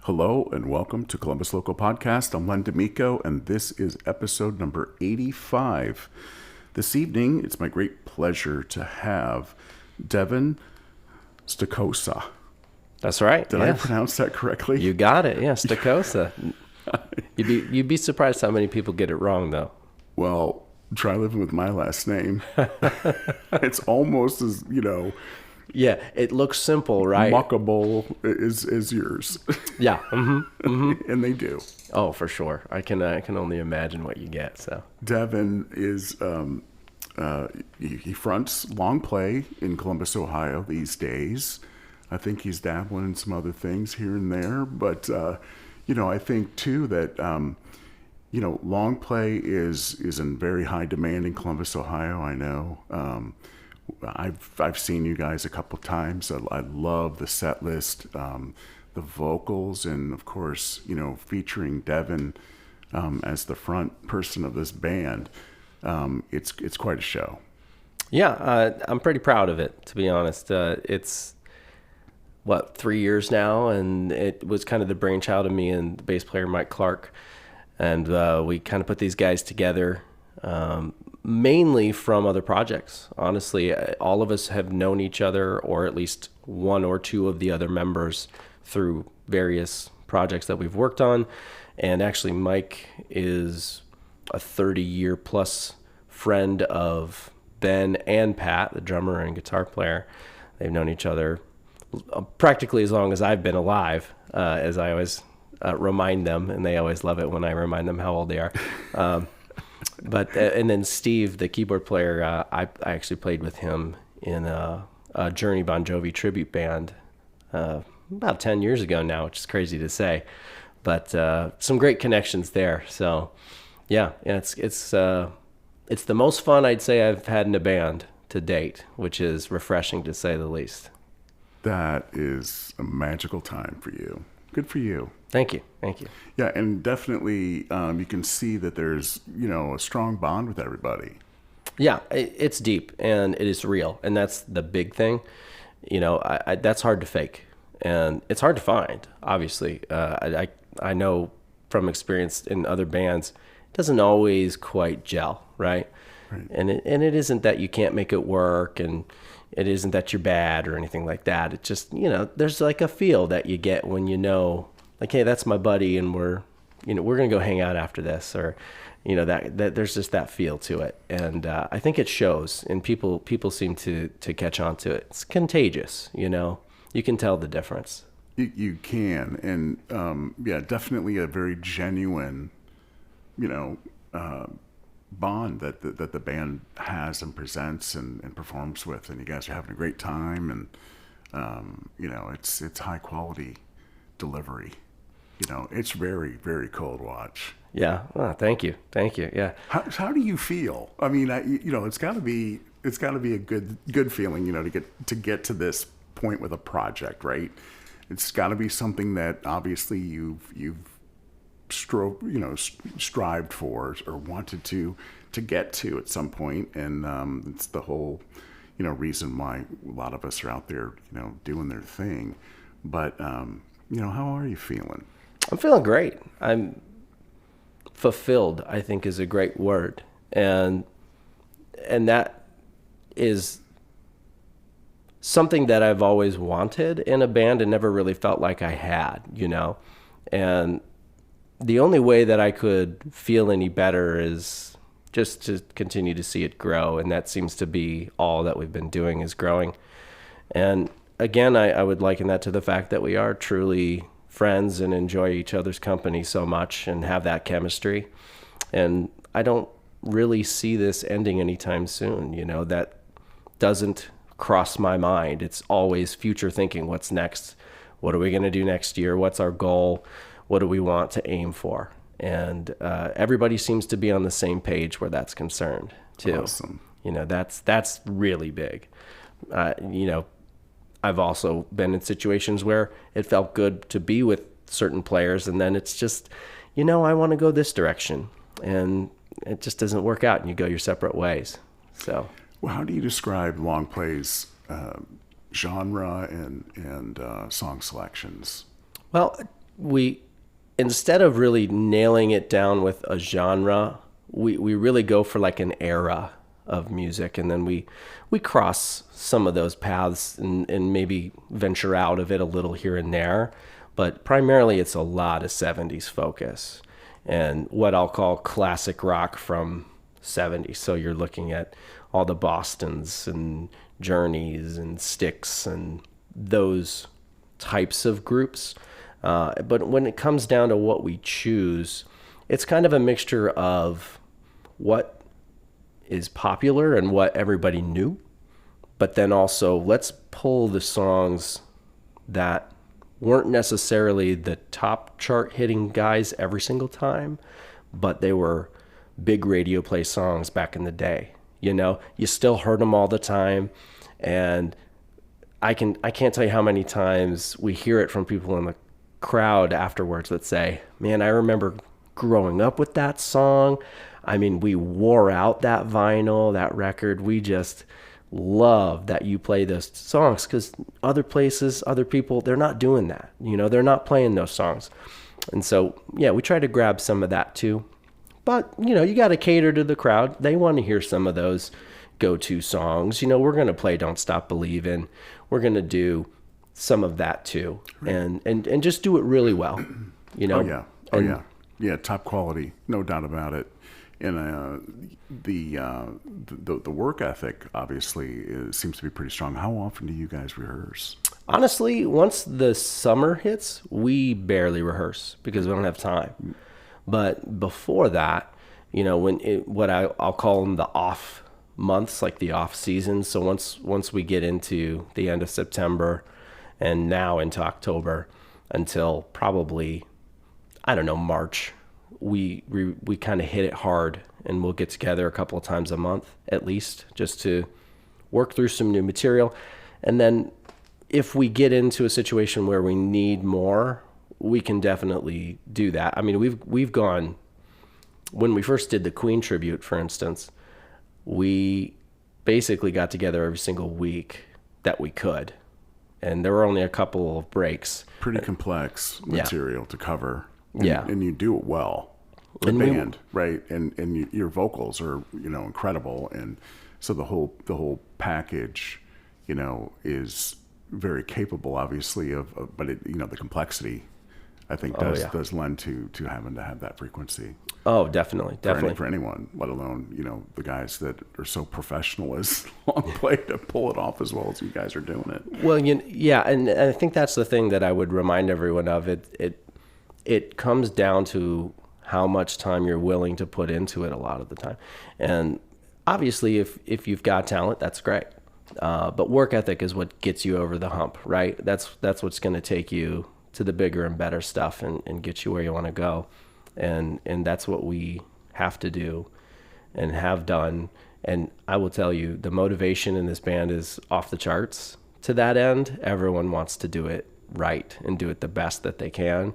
Hello and welcome to Columbus Local Podcast. I'm Len D'Amico, and this is episode number 85. This evening, it's my great pleasure to have Devan Stokosa. That's right. Did I pronounce that correctly? You got it. Yeah, Stokosa. You'd be surprised how many people get it wrong, though. Well, try living with my last name. It's almost as, Yeah, it looks simple, right? mockable is yours. Yeah. And they do. Oh, for sure. I can only imagine what you get. So Devan is he fronts long play in Columbus, Ohio these days. I think he's dabbling in some other things here and there, but I think too that long play is in very high demand in Columbus, Ohio. I know. I've seen you guys a couple of times. I love the set list, the vocals, and of course, featuring Devan as the front person of this band. It's quite a show. yeah, I'm pretty proud of it, to be honest. It's 3 years now, and it was kind of the brainchild of me and the bass player Mike Clark, and we kind of put these guys together. Mainly from other projects. Honestly, all of us have known each other, or at least one or two of the other members, through various projects that we've worked on. And actually, Mike is a 30-year plus friend of Ben and Pat, the drummer and guitar player. They've known each other practically as long as I've been alive, as I always remind them, and they always love it when I remind them how old they are. But and then Steve, the keyboard player, I actually played with him in a Journey Bon Jovi tribute band about 10 years ago now, which is crazy to say, but some great connections there. So yeah, it's the most fun I'd say I've had in a band to date, which is refreshing to say the least. That is a magical time for you. Good for you. Thank you. Yeah, and definitely you can see that there's, a strong bond with everybody. Yeah, it's deep and it is real. And that's the big thing. That's hard to fake. And it's hard to find, obviously. I know from experience in other bands, it doesn't always quite gel, right? Right. And it isn't that you can't make it work, and it isn't that you're bad or anything like that. It's just, there's like a feel that you get when like, hey, that's my buddy, and we're going to go hang out after this, or, that there's just that feel to it. And I think it shows, and people seem to catch on to it. It's contagious, you can tell the difference. You can, and definitely a very genuine, bond that the band has and presents and performs with, and you guys are having a great time, and it's high quality delivery. It's very, very cool to watch. Yeah. Oh, thank you. Yeah. How do you feel? I mean, it's got to be a good feeling, to get to this point with a project, right? It's got to be something that obviously you've strived for or wanted to get to at some point, and it's the whole reason why a lot of us are out there doing their thing. But how are you feeling? I'm feeling great. I'm fulfilled, I think, is a great word, and that is something that I've always wanted in a band and never really felt like I had, and the only way that I could feel any better is just to continue to see it grow. And that seems to be all that we've been doing, is growing. And again, I would liken that to the fact that we are truly friends and enjoy each other's company so much and have that chemistry. And I don't really see this ending anytime soon. That doesn't cross my mind. It's always future thinking. What's next? What are we going to do next year? What's our goal? What do we want to aim for? And everybody seems to be on the same page where that's concerned too. Awesome. That's really big. I've also been in situations where it felt good to be with certain players, and then it's just, I want to go this direction, and it just doesn't work out, and you go your separate ways. So, well, how do you describe long play's genre and song selections? Well, we instead of really nailing it down with a genre, we really go for like an era of music, and then we cross some of those paths and maybe venture out of it a little here and there. But primarily it's a lot of 70s focus and what I'll call classic rock from 70s. So you're looking at all the Bostons and Journeys and Styx and those types of groups. But when it comes down to what we choose, it's kind of a mixture of what is popular and what everybody knew, but then also let's pull the songs that weren't necessarily the top chart hitting guys every single time, but they were big radio play songs back in the day. You know, you still heard them all the time, and I can't tell you how many times we hear it from people in the crowd afterwards that say, man, I remember growing up with that song. I mean, we wore out that vinyl, that record. We just love that you play those songs, because other places, other people, they're not doing that. You know, they're not playing those songs. And so, yeah, we try to grab some of that too. But, you know, you got to cater to the crowd. They want to hear some of those go-to songs. You know, we're going to play Don't Stop Believin'. We're going to do some of that too. Right. And just do it really well, you know? Oh, yeah. Yeah, top quality, no doubt about it. And the work ethic obviously seems to be pretty strong. How often do you guys rehearse? Honestly, once the summer hits, we barely rehearse because we don't have time. But before that, you know, I'll call them the off months, like the off season. So once we get into the end of September and now into October until probably, I don't know, March, we kind of hit it hard, and we'll get together a couple of times a month at least, just to work through some new material. And then if we get into a situation where we need more, we can definitely do that. I mean, we've gone, when we first did the Queen tribute, for instance, we basically got together every single week that we could, and there were only a couple of breaks. Pretty complex material to cover. Yeah. And you do it well. The band, right? And your vocals are, you know, incredible. And so the whole package, you know, is very capable, obviously, but it, you know, the complexity, I think, does lend to having to have that frequency. Oh, definitely. For anyone, let alone, you know, the guys that are so professional as long play to pull it off as well as you guys are doing it. Well, and I think that's the thing that I would remind everyone of. It comes down to how much time you're willing to put into it a lot of the time. And obviously, if you've got talent, that's great. But work ethic is what gets you over the hump, right? That's what's going to take you to the bigger and better stuff and get you where you want to go. And that's what we have to do and have done. And I will tell you, the motivation in this band is off the charts. To that end, everyone wants to do it right and do it the best that they can.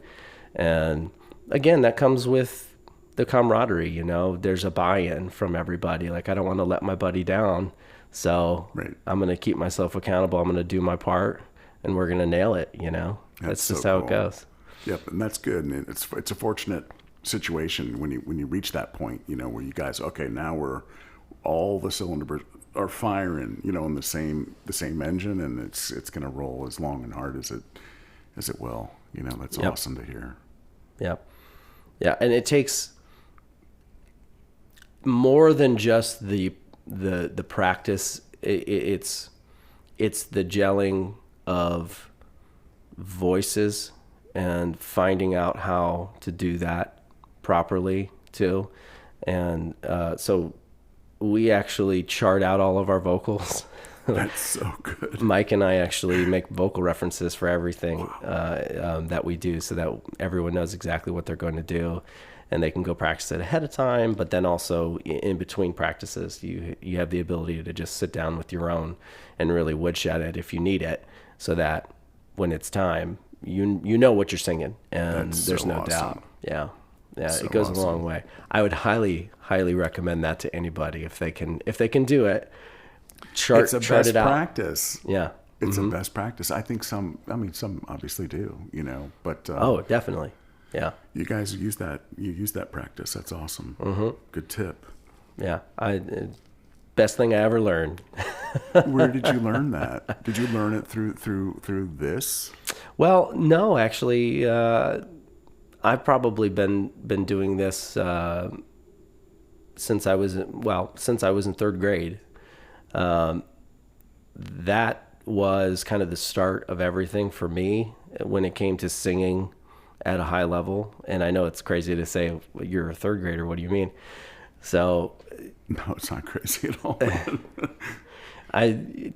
And again, that comes with the camaraderie, you know. There's a buy-in from everybody. Like, I don't want to let my buddy down, so I'm going to keep myself accountable. I'm going to do my part, and we're going to nail it, you know. That's just how it goes. Yep, and that's good. And it's a fortunate situation when you reach that point, you know, where you guys, okay, now we're all the cylinders are firing, you know, in the same engine, and it's going to roll as long and hard as it will. You know, that's awesome to hear. Yep. Yeah, and it takes more than just the practice. It's the gelling of voices and finding out how to do that properly too. And so we actually chart out all of our vocals. That's so good. Mike and I actually make vocal references for everything that we do, so that everyone knows exactly what they're going to do, and they can go practice it ahead of time. But then also in between practices, you have the ability to just sit down with your own and really woodshed it if you need it, so that when it's time, you know what you're singing, and there's no doubt. Yeah, so it goes a long way. I would highly recommend that to anybody if they can do it. It's a best practice. Yeah. It's a best practice. I think some obviously do, but Oh, definitely. Yeah. you guys use that practice. That's awesome. Good tip. Yeah. Best thing I ever learned. Where did you learn that? Did you learn it through this? Well, no, actually, I've probably been doing this since I was in third grade. That was kind of the start of everything for me when it came to singing at a high level. And I know it's crazy to say you're a third grader. What do you mean? So, No, it's not crazy at all.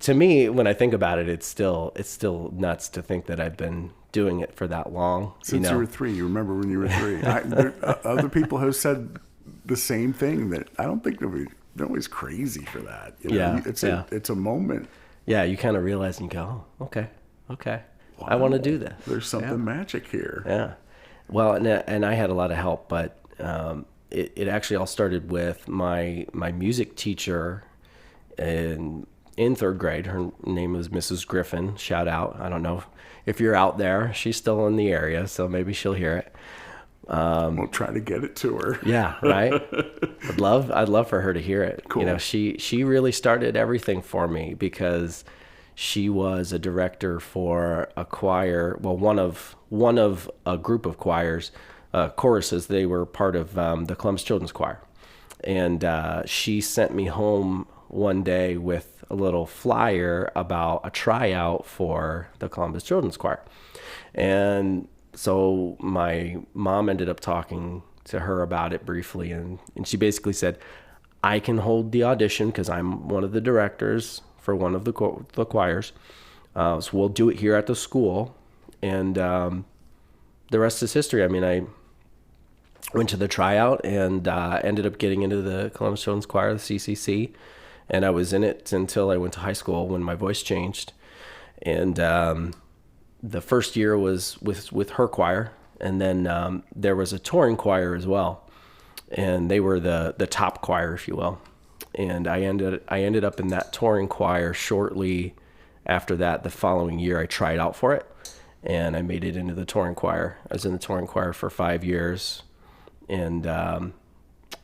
to me, when I think about it, it's still nuts to think that I've been doing it for that long. Since you were 3, you remember when you were 3. Other people have said the same thing, that I don't think they're always crazy for that. Yeah, it's a moment. Yeah, you kind of realize and go, oh, okay, wow. I want to do this. There's something magic here. Yeah. Well, and I had a lot of help, but it actually all started with my music teacher in third grade. Her name was Mrs. Griffin. Shout out. I don't know if you're out there. She's still in the area, so maybe she'll hear it. We'll try to get it to her. Yeah, right. I'd love for her to hear it. Cool. She really started everything for me, because she was a director for a choir. Well, one of a group of choirs, choruses. They were part of the Columbus Children's Choir, and she sent me home one day with a little flyer about a tryout for the Columbus Children's Choir, and so my mom ended up talking to her about it briefly, and she basically said, I can hold the audition because I'm one of the directors for one of the choirs. So we'll do it here at the school. And the rest is history. I mean, I went to the tryout and ended up getting into the Columbus Children's Choir, the CCC. And I was in it until I went to high school, when my voice changed. And the first year was with her choir, and then there was a touring choir as well, and they were the top choir, if you will. And I ended up in that touring choir shortly after that. The following year, I tried out for it, and I made it into the touring choir. I was in the touring choir for 5 years, and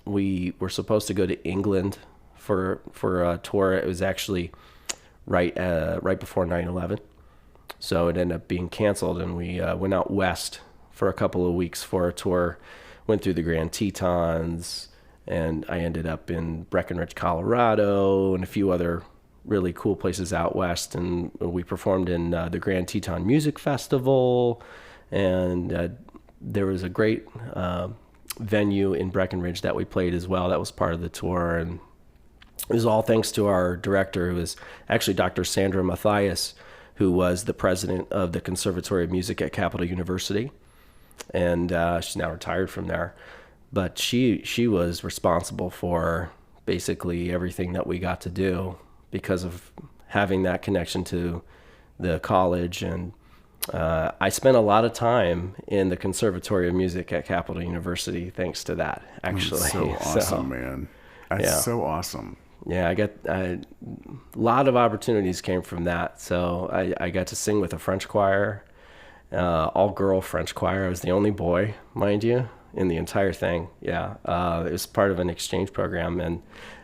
we were supposed to go to England for a tour. It was actually right before 9/11. So it ended up being canceled, and we went out west for a couple of weeks for a tour, went through the Grand Tetons, and I ended up in Breckenridge, Colorado, and a few other really cool places out west. And we performed in the Grand Teton Music Festival, and there was a great venue in Breckenridge that we played as well. That was part of the tour, and it was all thanks to our director, who was actually Dr. Sandra Mathias, who was the president of the Conservatory of Music at Capital University. And she's now retired from there. But she was responsible for basically everything that we got to do because of having that connection to the college. And I spent a lot of time in the Conservatory of Music at Capital University thanks to that, actually. That's so awesome, man. That's so awesome. Yeah, I got a lot of opportunities came from that. So I got to sing with a French choir, all-girl French choir. I was the only boy, mind you, in the entire thing. Yeah, it was part of an exchange program, and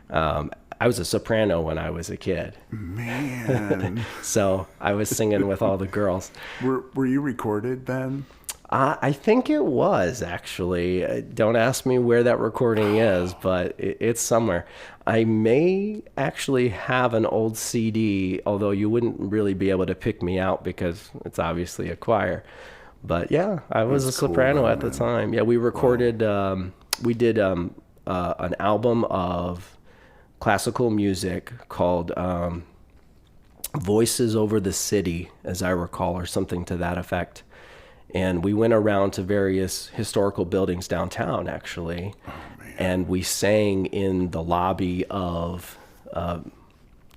I was a soprano when I was a kid. Man. So I was singing with all the girls. Were you recorded then? I think it was, actually. Don't ask me where that recording is, but it's somewhere. I may actually have an old CD, although you wouldn't really be able to pick me out because it's obviously a choir. But yeah, I was a soprano at the time. Yeah, we recorded, we did an album of classical music called Voices Over the City, as I recall, or something to that effect. And we went around to various historical buildings downtown, actually. Oh, man. And we sang in the lobby of,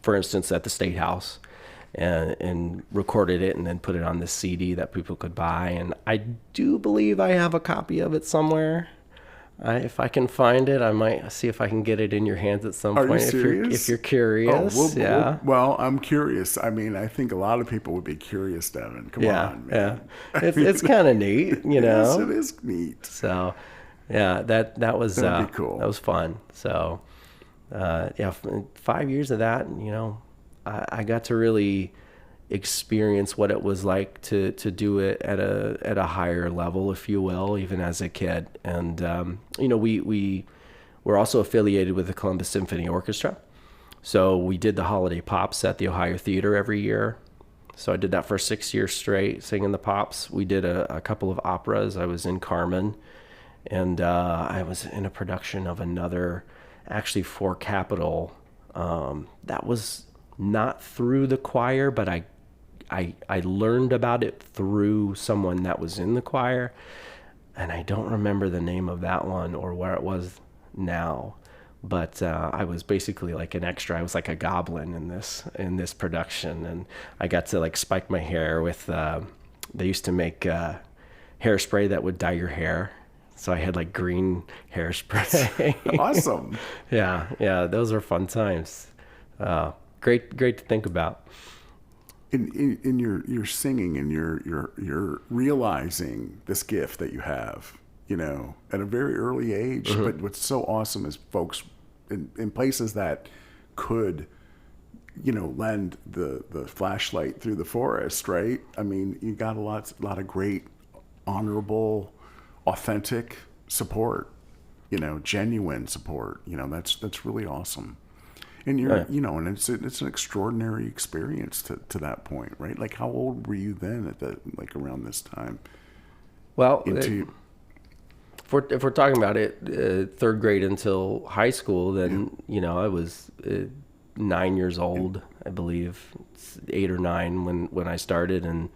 for instance, at the State House, and recorded it and then put it on the CD that people could buy. And I do believe I have a copy of it somewhere. If I can find it, I might see if I can get it in your hands at some Are you point. serious? If you're curious, yeah. Well, I'm curious. I mean, I think a lot of people would be curious, Devin. Come Yeah, on, man. yeah. It's kind of neat, you Yes, know. it is neat. So, yeah, that was That'd be cool. That was fun. So, yeah, 5 years of that, you know, I got to really experience what it was like to do it at a higher level, if you will, even as a kid. And you know, we were also affiliated with the Columbus Symphony Orchestra, so we did the holiday pops at the Ohio Theater every year. So I did that for 6 years straight, singing the pops. We did a couple of operas. I was in Carmen, and I was in a production of another, actually for Capitol. That was not through the choir, but I learned about it through someone that was in the choir, and I don't remember the name of that one or where it was now. But I was basically like an extra. I was like a goblin in this production, and I got to like spike my hair with. They used to make hairspray that would dye your hair, so I had like green hairspray. Awesome. Yeah, those were fun times. Great to think about. In your singing and you're realizing this gift that you have, you know, at a very early age. Mm-hmm. But what's so awesome is folks in places that could, you know, lend the flashlight through the forest, right? I mean, you got a lot of great, honorable, authentic support, you know, genuine support. You know, that's really awesome. And you're, Yeah. you know, and it's an extraordinary experience to that point, right? Like, how old were you then like around this time? Well, Into if we're talking about it, third grade until high school, then you know I was 9 years old, I believe, 8 or 9 when I started, and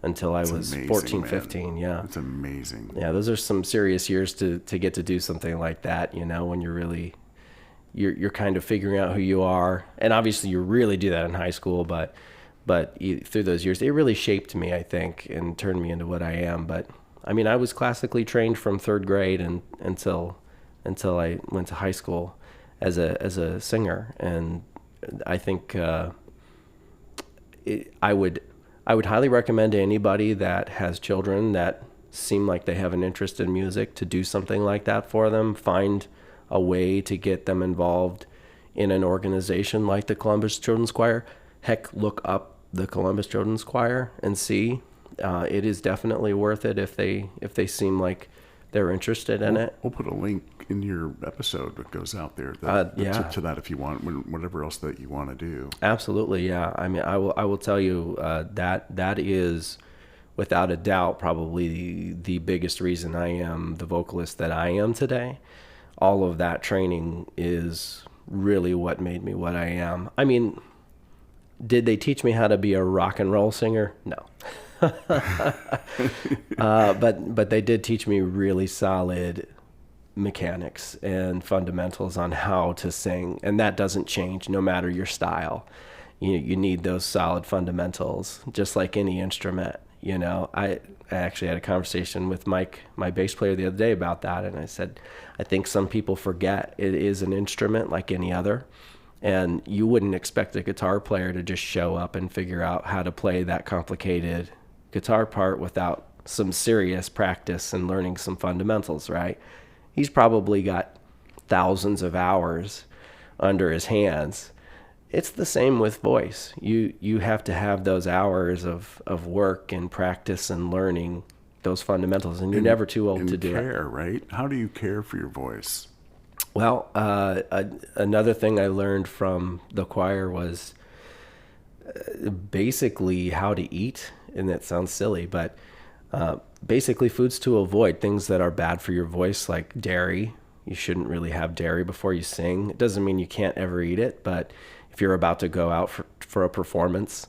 until I was amazing, 14, man. 15. Yeah, It's amazing. yeah, those are some serious years to get to do something like that. You know, when you're really you're kind of figuring out who you are, and obviously you really do that in high school, but through those years, it really shaped me, I think, and turned me into what I am. But I mean, I was classically trained from third grade until I went to high school as a singer, and I think I would highly recommend to anybody that has children that seem like they have an interest in music to do something like that for them. Find a way to get them involved in an organization like the Columbus Children's Choir. Heck, look up the Columbus Children's Choir and see. It is definitely worth it if they seem like they're interested in it. We'll put a link in your episode that goes out there Yeah. to that if you want, whatever else that you want to do. Absolutely, yeah. I mean, I will tell you that is without a doubt probably the biggest reason I am the vocalist that I am today. All of that training is really what made me what I am. I mean, did they teach me how to be a rock and roll singer? No. But they did teach me really solid mechanics and fundamentals on how to sing, and that doesn't change no matter your style. You need those solid fundamentals, just like any instrument. You know, I actually had a conversation with Mike, my bass player, the other day about that, and I said, I think some people forget it is an instrument like any other, and you wouldn't expect a guitar player to just show up and figure out how to play that complicated guitar part without some serious practice and learning some fundamentals, right? He's probably got thousands of hours under his hands. It's the same with voice. You have to have those hours of work and practice and learning those fundamentals, and you're never too old to do care, it. right? How do you care for your voice? Well, another thing I learned from the choir was basically how to eat, and that sounds silly, but basically foods to avoid, things that are bad for your voice, like dairy. You shouldn't really have dairy before you sing. It doesn't mean you can't ever eat it, but if you're about to go out for a performance,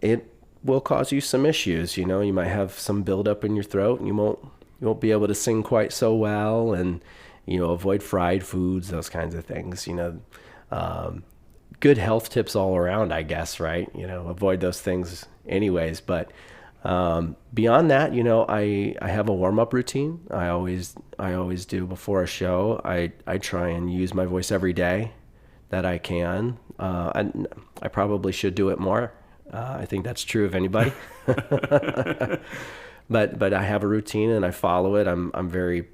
it will cause you some issues. You know, you might have some buildup in your throat, and you won't be able to sing quite so well. And you know, avoid fried foods, those kinds of things. You know, good health tips all around, I guess, right? You know, avoid those things anyways. But Beyond that, I have a warm up routine. I always do before a show. I try and use my voice every day that I can. I probably should do it more. I think that's true of anybody. But I have a routine and I follow it. I'm very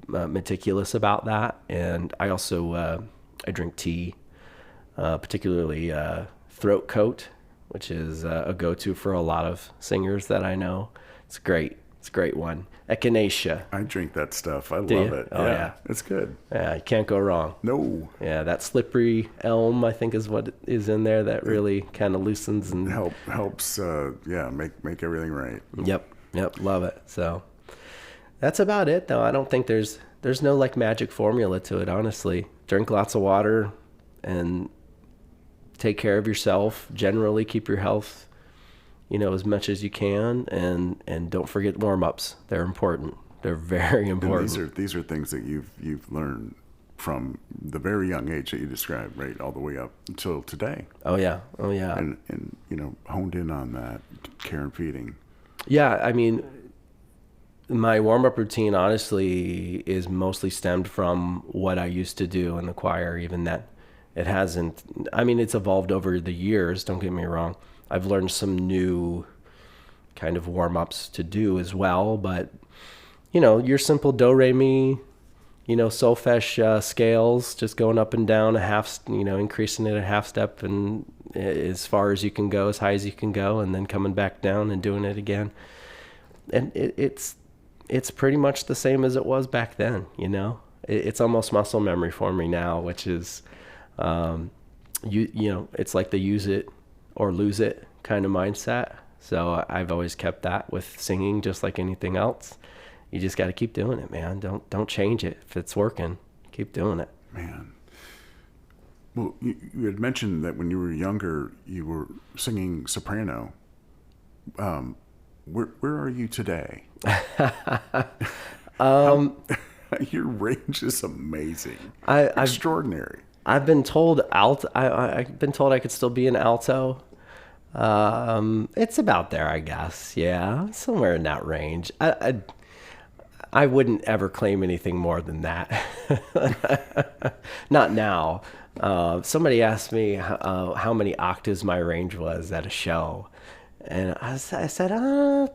meticulous about that. And I also I drink tea, particularly throat coat, which is a go-to for a lot of singers that I know. It's great. It's a great one. Echinacea. I drink that stuff. I love you? it. Oh, yeah. It's good. Yeah, you can't go wrong. No. Yeah, that slippery elm, I think, is what is in there that really kind of loosens and helps. Make everything right. Yep, love it. So that's about it, though. I don't think there's no like magic formula to it, honestly. Drink lots of water and take care of yourself. Generally, keep your health, as much as you can, and don't forget warm-ups. They're important. They're very important. And these are things that you've learned from the very young age that you described, right, all the way up until today. Oh yeah. And honed in on that care and feeding. Yeah, I mean, my warm-up routine honestly is mostly stemmed from what I used to do in the choir. Even that, it hasn't. I mean, it's evolved over the years. Don't get me wrong. I've learned some new kind of warm-ups to do as well, but your simple do re mi, solfege scales, just going up and down a half, increasing it a half step and as far as you can go, as high as you can go, and then coming back down and doing it again. And it's pretty much the same as it was back then. It's almost muscle memory for me now, which is, it's like the use it or lose it kind of mindset. So I've always kept that with singing, just like anything else. You just got to keep doing it, man. Don't change it. If it's working, keep doing it. Man. Well, you had mentioned that when you were younger, you were singing soprano. Where are you today? Your range is amazing. Extraordinary. I've been told I've been told I could still be an alto. It's about there, I guess. Yeah, somewhere in that range. I wouldn't ever claim anything more than that. Not now. Somebody asked me how many octaves my range was at a show. And I said,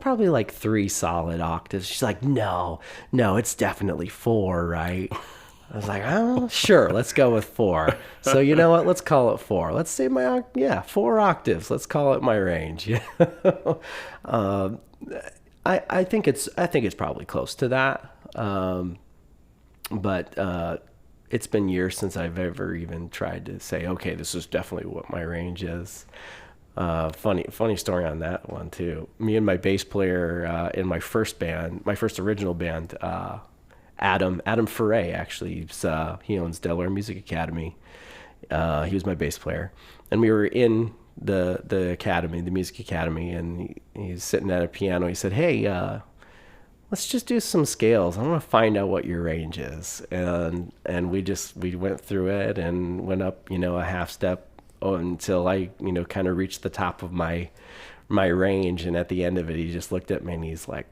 probably like 3 solid octaves. She's like, no, it's definitely 4, right? I was like, oh, sure, let's go with 4. So you know what? Let's call it 4. Let's say 4 octaves. Let's call it my range. I think it's probably close to that. But it's been years since I've ever even tried to say, okay, this is definitely what my range is. Funny story on that one too. Me and my bass player in my first original band, Adam Foray, actually, he owns Delaware Music Academy. He was my bass player, and we were in the academy, the music academy, and he's sitting at a piano. He said, "Hey, let's just do some scales. I want to find out what your range is." And we went through it and went up, a half step until I, kind of reached the top of my range. And at the end of it, he just looked at me and he's like,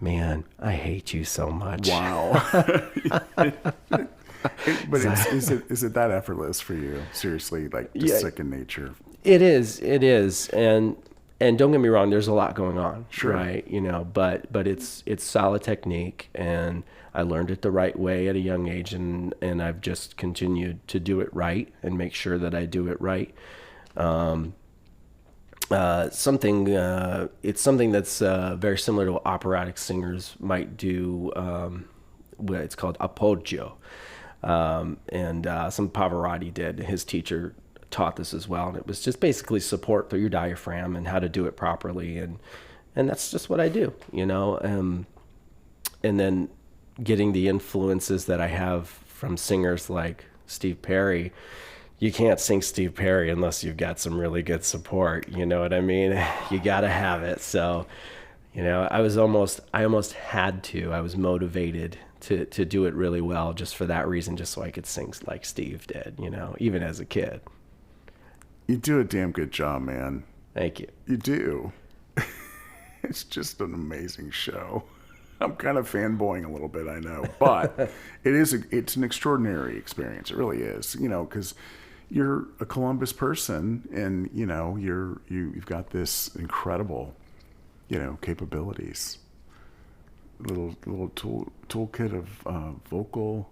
"Man, I hate you so much." Wow. But is it that effortless for you? Seriously, like just second nature. It is, and don't get me wrong. There's a lot going on, sure, right? But it's solid technique, and I learned it the right way at a young age, and I've just continued to do it right and make sure that I do it right. It's something that's very similar to what operatic singers might do. It's called appoggio. And some Pavarotti did. His teacher taught this as well, and it was just basically support through your diaphragm and how to do it properly, and that's just what I do, and then getting the influences that I have from singers like Steve Perry. You can't sing Steve Perry unless you've got some really good support, you know what I mean? You gotta have it. So, I almost had to. I was motivated to do it really well just for that reason, just so I could sing like Steve did, even as a kid. You do a damn good job, man. Thank you. You do. It's just an amazing show. I'm kind of fanboying a little bit, I know, but it's an extraordinary experience. It really is, because you're a Columbus person, and you've got this incredible, capabilities. Little toolkit of vocal,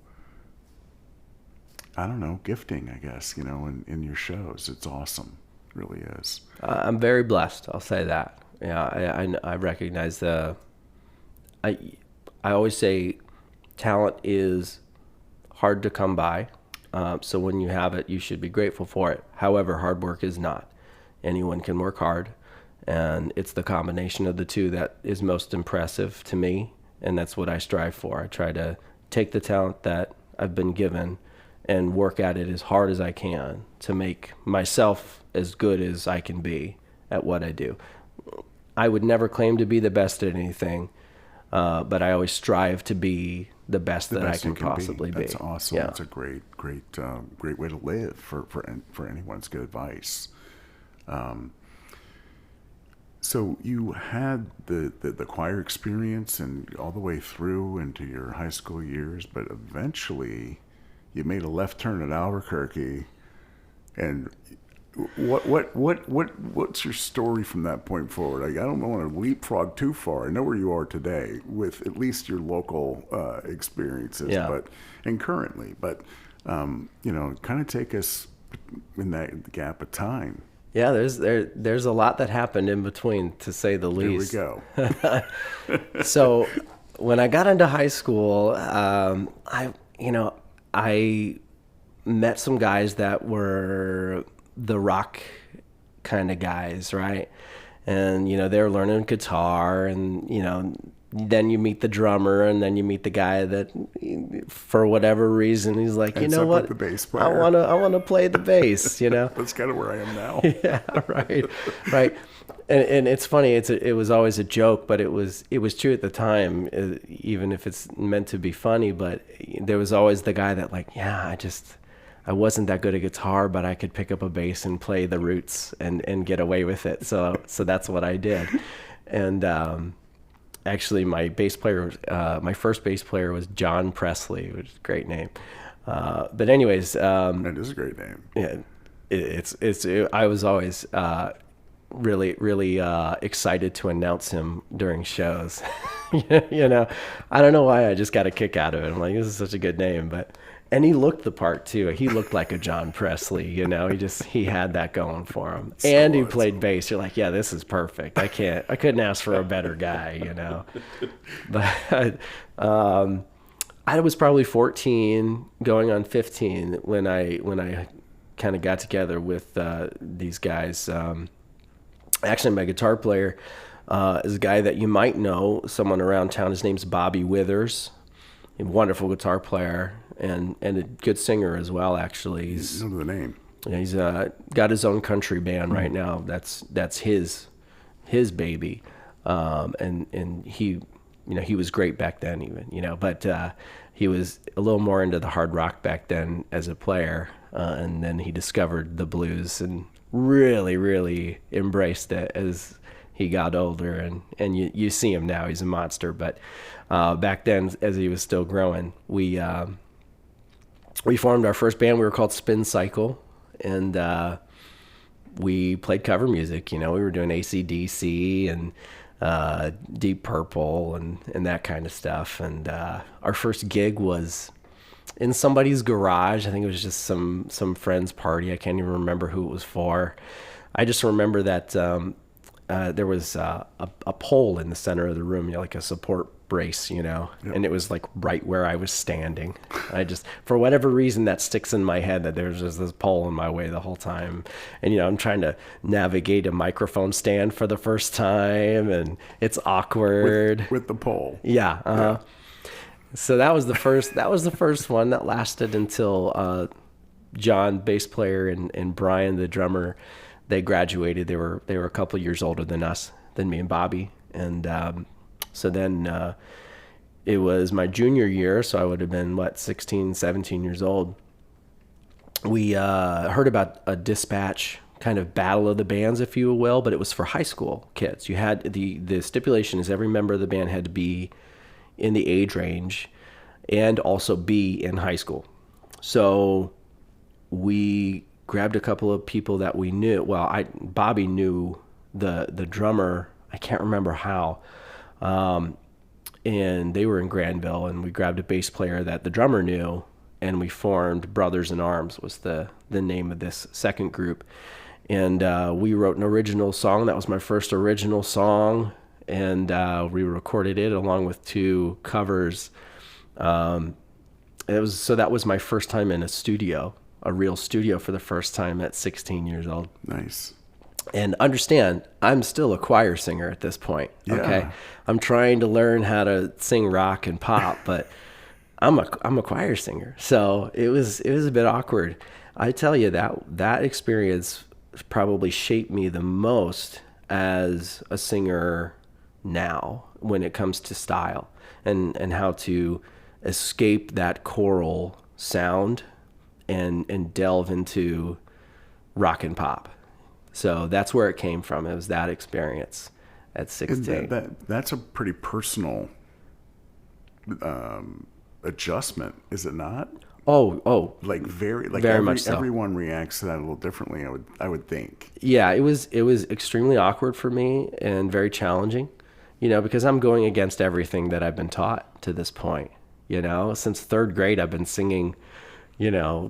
I don't know, gifting, I guess, in your shows. It's awesome. It really is. I'm very blessed. I'll say that. Yeah, I recognize I always say talent is hard to come by. So when you have it, you should be grateful for it. However, hard work is not. Anyone can work hard, and it's the combination of the two that is most impressive to me, and that's what I strive for. I try to take the talent that I've been given and work at it as hard as I can to make myself as good as I can be at what I do. I would never claim to be the best at anything, but I always strive to be the best that I can possibly be. That's awesome. Yeah. That's a great way to live for anyone. It's good advice. So you had the choir experience and all the way through into your high school years, but eventually you made a left turn at Albuquerque. And what's your story from that point forward? I don't want to leapfrog too far. I know where you are today with at least your local experiences, and currently, but kind of take us in that gap of time. Yeah, there's a lot that happened in between, to say the least. Here we go. So when I got into high school, I met some guys that were the rock kind of guys, right? And, they were learning guitar, and, then you meet the drummer, and then you meet the guy that, for whatever reason, he's like, Ends you know up what? with the bass player. I want to play the bass, That's kind of where I am now. Yeah, right. And it's funny. It was always a joke, but it was true at the time, even if it's meant to be funny. But there was always the guy that I wasn't that good at guitar, but I could pick up a bass and play the roots and get away with it. So that's what I did. And actually, my first bass player was John Presley, which is a great name. But anyways, That is a great name. Yeah, I was always really, really excited to announce him during shows. I don't know why, I just got a kick out of it. I'm like, this is such a good name, and he looked the part too. He looked like a John Presley, he had that going for him. And he played bass. You're like, yeah, this is perfect. I couldn't ask for a better guy, But I was probably 14 going on 15 when I kind of got together with these guys. Actually, my guitar player is a guy that you might know, someone around town. His name's Bobby Withers. A wonderful guitar player and a good singer as well, actually. He's know the name. Yeah, he's got his own country band right now. That's his baby. And he was great back then even, but he was a little more into the hard rock back then as a player. And then he discovered the blues and really, really embraced it as he got older, and you see him now, he's a monster. But back then, as he was still growing, we formed our first band. We were called Spin Cycle, and we played cover music. We were doing AC/DC and Deep Purple and that kind of stuff. And our first gig was in somebody's garage. I think it was just some friend's party. I can't even remember who it was for. I just remember that there was a pole in the center of the room, like a support brace, Yep. And it was like right where I was standing. I just, for whatever reason, that sticks in my head that there's just this pole in my way the whole time. And, I'm trying to navigate a microphone stand for the first time, and it's awkward. With the pole. Yeah. Yeah. So that was the first one that lasted until John, bass player, and Brian, the drummer, they graduated. They were a couple of years older than me and Bobby. And so then it was my junior year, so I would have been, 16, 17 years old. We heard about a dispatch kind of battle of the bands, if you will, but it was for high school kids. You had the stipulation is every member of the band had to be in the age range and also be in high school. So we grabbed a couple of people that we knew. Well, Bobby knew the drummer. I can't remember how. And they were in Granville, and we grabbed a bass player that the drummer knew, and we formed Brothers in Arms was the name of this second group. And we wrote an original song. That was my first original song, and we recorded it along with 2 covers. That was my first time in a real studio for the first time at 16 years old. Nice. And understand, I'm still a choir singer at this point. Yeah. Okay, I'm trying to learn how to sing rock and pop, but I'm a choir singer, so it was a bit awkward. I tell you that experience probably shaped me the most as a singer now when it comes to style and how to escape that choral sound and delve into rock and pop. So that's where it came from. It was that experience at 16. That's a pretty personal adjustment, is it not? Oh, very much so. Everyone reacts to that a little differently, I would think. Yeah, it was extremely awkward for me and very challenging, because I'm going against everything that I've been taught to this point. Since 3rd grade, I've been singing,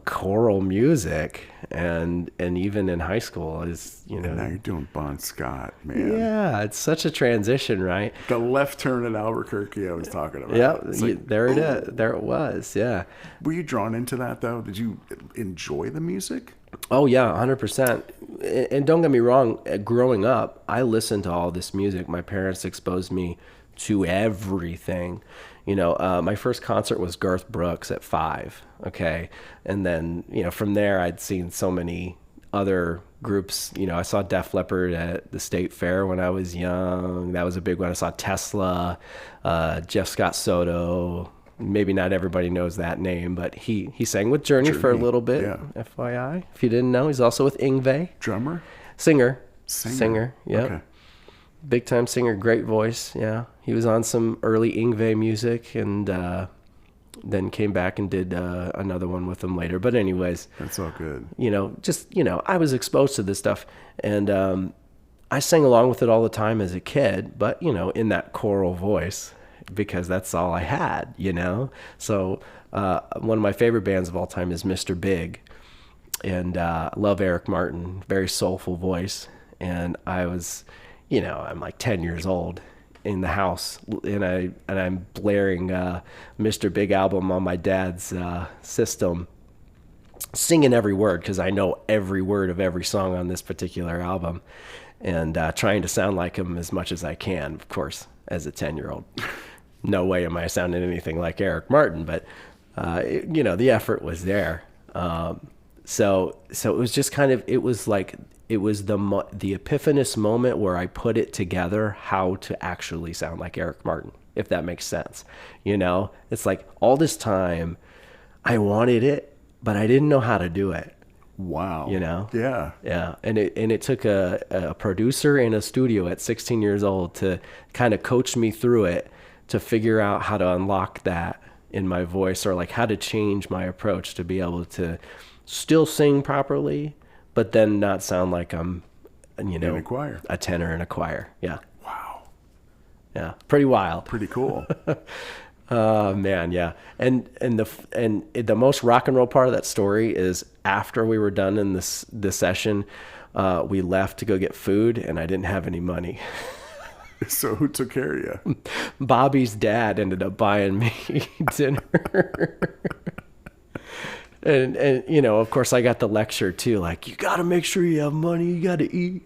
choral music, and even in high school is, And now you're doing Bon Scott, man. Yeah, it's such a transition, right? The left turn in Albuquerque I was talking about. Yeah, there it is. There it was, yeah. Were you drawn into that, though? Did you enjoy the music? Oh, yeah, 100%. And don't get me wrong, growing up, I listened to all this music. My parents exposed me to everything. My first concert was Garth Brooks at 5, okay? And then, from there, I'd seen so many other groups. I saw Def Leppard at the State Fair when I was young. That was a big one. I saw Tesla, Jeff Scott Soto. Maybe not everybody knows that name, but he sang with Journey for a little bit, yeah. FYI. If you didn't know, he's also with Yngwie. Drummer? Singer, yeah. Okay. Big time singer, great voice, yeah. He was on some early Yngwie music and then came back and did another one with him later. But anyways. That's all good. I was exposed to this stuff. And I sang along with it all the time as a kid, but, in that choral voice because that's all I had, So one of my favorite bands of all time is Mr. Big. And I love Eric Martin, very soulful voice. And I was... I'm like 10 years old in the house, and I'm blaring Mr. Big album on my dad's system, singing every word because I know every word of every song on this particular album, and trying to sound like him as much as I can, of course, as a 10-year-old. No way am I sounding anything like Eric Martin, but the effort was there. So it was just kind of, it was the epiphanous moment where I put it together how to actually sound like Eric Martin, if that makes sense. It's like all this time I wanted it, but I didn't know how to do it. Wow. Yeah. Yeah. And it took a producer in a studio at 16 years old to kind of coach me through it to figure out how to unlock that in my voice, or like how to change my approach to be able to still sing properly, but then not sound like I'm, in a choir. A tenor in a choir. Yeah. Wow. Yeah. Pretty wild. Pretty cool. Oh man, yeah. And the most rock and roll part of that story is after we were done in this session, we left to go get food, and I didn't have any money. So who took care of you? Bobby's dad ended up buying me dinner. And of course I got the lecture too, like, you got to make sure you have money, you got to eat.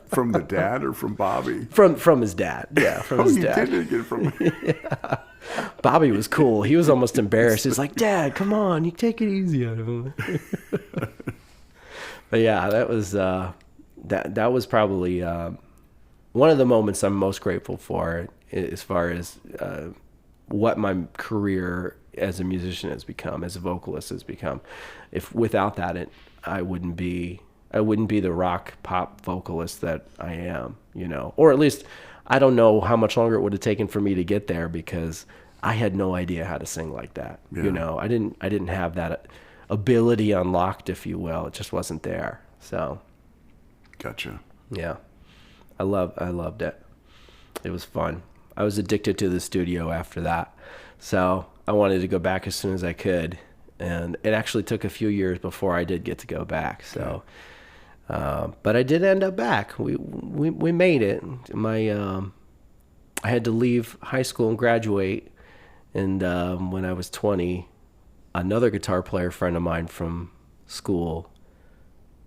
From the dad or from Bobby? From his dad. Yeah, from his dad. Did get it from Yeah. Bobby was cool. He was almost embarrassed. He's like, "Dad, come on, you take it easy on him." But yeah, that was that was probably one of the moments I'm most grateful for as far as what my career as a musician has become, as a vocalist has become. If without that, I wouldn't be I wouldn't be the rock pop vocalist that I am, you know, or at least I don't know how much longer it would have taken for me to get there because I had no idea how to sing like that. Yeah. You know, I didn't have that ability unlocked, if you will. It just wasn't there. So, Gotcha. yeah, I loved it. It was fun. I was addicted to the studio after that. So I wanted to go back as soon as I could. And it actually took a few years before I did get to go back. So, but I did end up back. We made it. I had to leave high school and graduate. And when I was 20, another guitar player friend of mine from school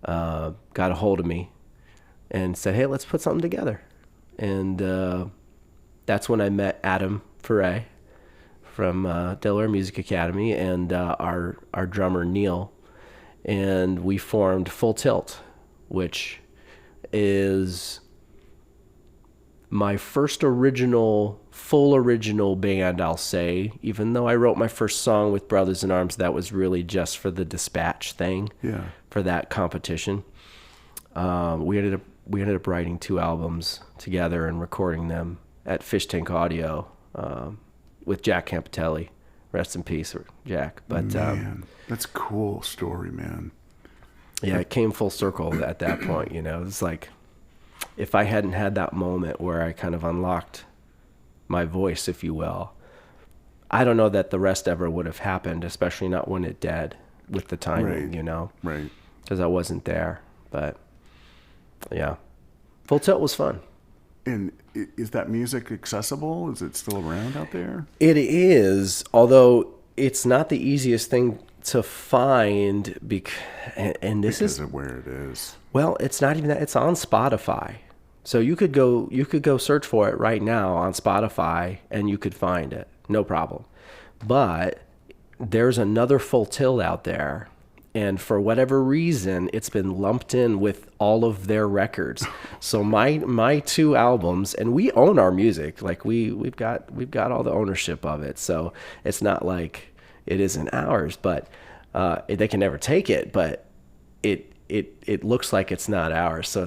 got a hold of me and said, "Hey, let's put something together." And that's when I met Adam Foray from Delaware Music Academy and our drummer Neil, and we formed Full Tilt, which is my first full original band, I'll say. Even though I wrote my first song with Brothers in Arms, that was really just for the dispatch thing, for that competition. We ended up writing 2 albums together and recording them at Fish Tank Audio with Jack Campitelli. Rest in peace, Jack. But man, that's a cool story, man. Yeah, it came full circle at that point. You know, it's like if I hadn't had that moment where I kind of unlocked my voice, if you will, I don't know that the rest ever would have happened, especially not when it did with the timing, Right. you know? Right. Because I wasn't there. But yeah, Full Tilt was fun. And is that music accessible? Is it still around out there? It is, although it's not the easiest thing to find because of where it is. Well, it's not even that. It's on Spotify. So you could go search for it right now on Spotify and you could find it. No problem. But there's another Full Tilt out there. And for whatever reason, it's been lumped in with all of their records. So my 2 albums, and we own our music. Like we've got all the ownership of it. So it's not like it isn't ours, but they can never take it. But it looks like it's not ours. So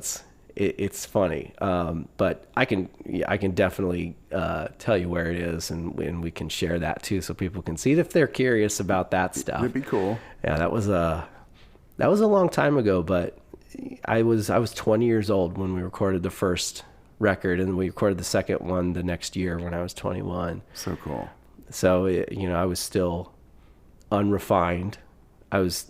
it's funny. But I can definitely tell you where it is, and we can share that too, so people can see it if they're curious about that stuff. That'd be cool. Yeah, that was a long time ago, but I was 20 years old when we recorded the first record, and we recorded the second one the next year when I was 21. So cool. So I was still unrefined. I was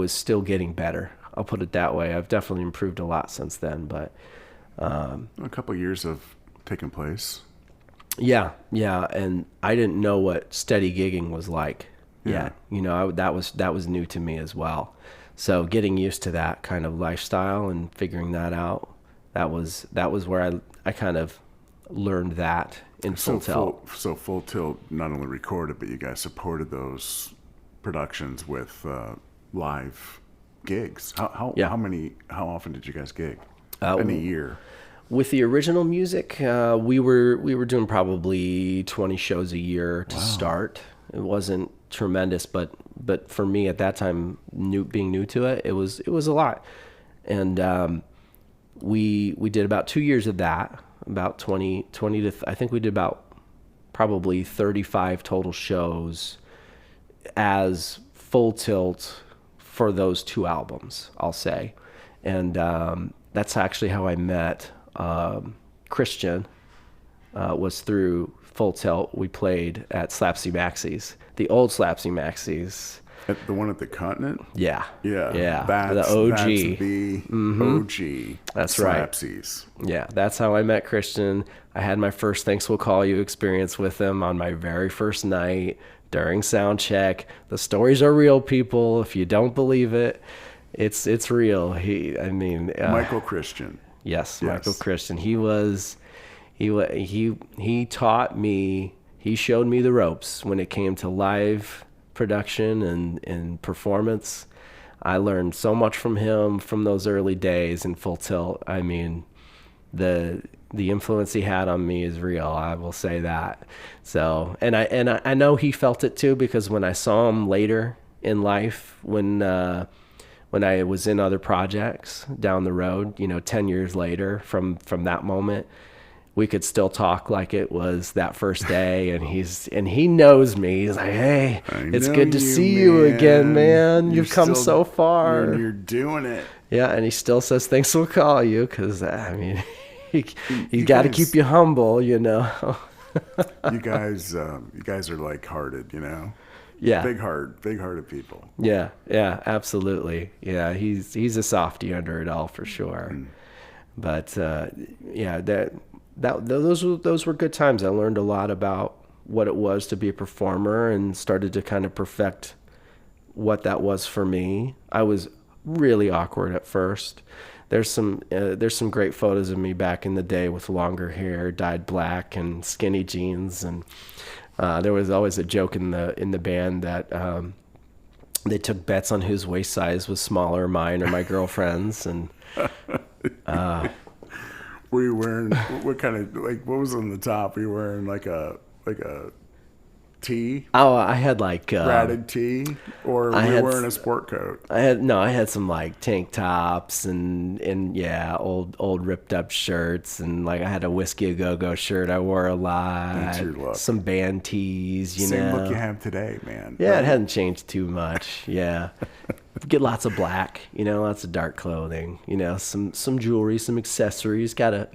still getting better. I'll put it that way. I've definitely improved a lot since then, but A couple of years have taken place. yeah, and I didn't know what steady gigging was like yet. That was new to me as well. So getting used to that kind of lifestyle and figuring that out, that was where I kind of learned that in Full Tilt. So Full Tilt not only recorded, but you guys supported those productions with live gigs. How often did you guys gig in a year? With the original music, we were doing probably 20 shows a year to start. It wasn't tremendous, but for me at that time, being new to it, it was a lot. And we did about 2 years of that, about 20 to I think we did about probably 35 total shows as Full Tilt for those 2 albums, I'll say. And that's actually how I met Christian, was through Full Tilt. We played at Slapsy Maxie's, the old Slapsy Maxie's. At the one at the Continent? Yeah. Yeah. The OG. That's the OG. That's right. Slapsies. Yeah, that's how I met Christian. I had my first Thanks We'll Call You experience with him on my very first night during sound check. The stories are real, people. If you don't believe it, it's real. Michael Christian. Yes, Michael Christian. He taught me, he showed me the ropes when it came to live production and performance. I learned so much from him from those early days in Full Tilt. I mean, the influence he had on me is real. I will say that. So, and I know he felt it too, because when I saw him later in life, when when I was in other projects down the road, 10 years later from that moment, we could still talk like it was that first day. And he knows me. He's like, hey, it's good to see you again, man. You've come so far. You're doing it. Yeah. And he still says, thanks, we'll call you. Cause I mean, you got to keep you humble, You guys are like-hearted, Yeah. Big-hearted people. Yeah. Absolutely. Yeah. He's a softie under it all for sure. But, those were good times. I learned a lot about what it was to be a performer and started to kind of perfect what that was for me. I was really awkward at first. There's some great photos of me back in the day with longer hair, dyed black, and skinny jeans. And there was always a joke in the band that they took bets on whose waist size was smaller, mine or my girlfriend's. And were you wearing what kind of, like, what was on the top? Were you wearing like a tee? Oh, I had like ratted tee, or were you wearing a sport coat? I had some like tank tops and old ripped up shirts, and like I had a Whiskey A Go-Go shirt I wore a lot. That's your look. Some band tees, Same look you have today, man. Yeah, It hadn't changed too much. Yeah. Get lots of black, lots of dark clothing, some jewelry, some accessories. Gotta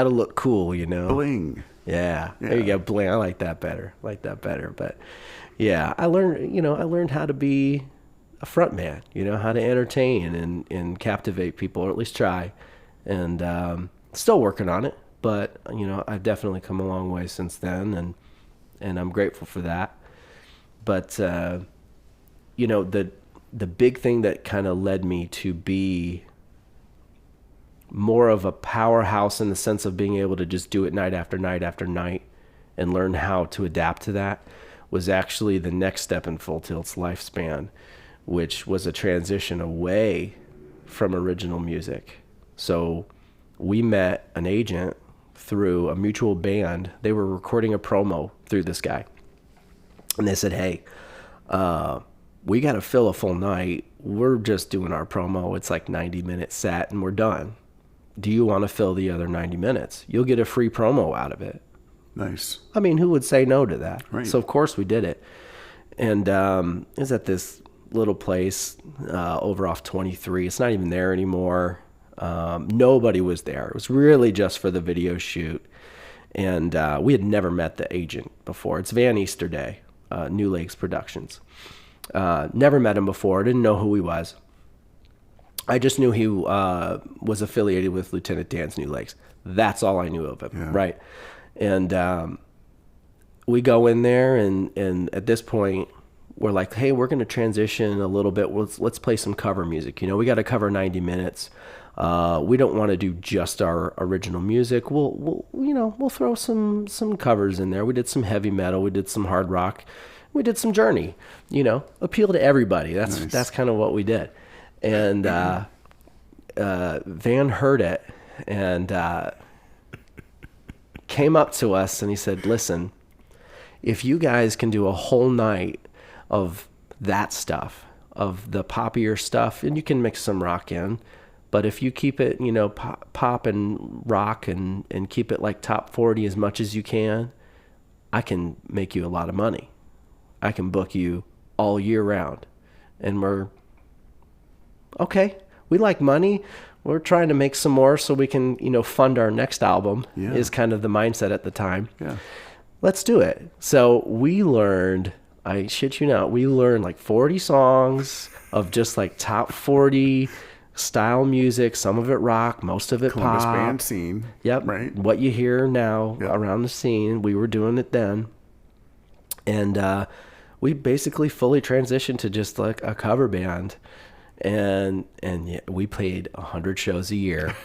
look cool, Bling. Yeah. There you go, bling. I like that better. But yeah, I learned how to be a front man, how to entertain and captivate people, or at least try. And still working on it, but I've definitely come a long way since then, and I'm grateful for that. But the big thing that kind of led me to be more of a powerhouse in the sense of being able to just do it night after night after night and learn how to adapt to that was actually the next step in Full Tilt's lifespan, which was a transition away from original music. So we met an agent through a mutual band. They were recording a promo through this guy. And they said, hey, we got to fill a full night. We're just doing our promo. It's like 90-minute set and we're done. Do you want to fill the other 90 minutes? You'll get a free promo out of it. Nice. I mean, who would say no to that? Right. So, of course, we did it. And it was at this little place over off 23. It's not even there anymore. Nobody was there. It was really just for the video shoot. And we had never met the agent before. It's Van Easterday, New Lakes Productions. Never met him before. Didn't know who he was. I just knew he was affiliated with Lieutenant Dan's New Lakes. That's all I knew of him, right? And we go in there, and at this point, we're like, hey, we're going to transition a little bit. Let's play some cover music. We got to cover 90 minutes. We don't want to do just our original music. We'll throw some covers in there. We did some heavy metal. We did some hard rock. We did some Journey. Appeal to everybody. That's kind of what we did. And Van heard it and came up to us and he said, listen, if you guys can do a whole night of that stuff, of the poppier stuff, and you can mix some rock in, but if you keep it, pop and rock and keep it like top 40 as much as you can, I can make you a lot of money. I can book you all year round. And we're, okay, we like money. We're trying to make some more so we can, fund our next album, is kind of the mindset at the time. Yeah. Let's do it. So we learned, I shit you not, we learned like 40 songs of just like top 40 style music, some of it rock, most of it Columbus pop. band scene. Yep. Right. What you hear now around the scene, we were doing it then. And we basically fully transitioned to just like a cover band. And we played 100 shows a year.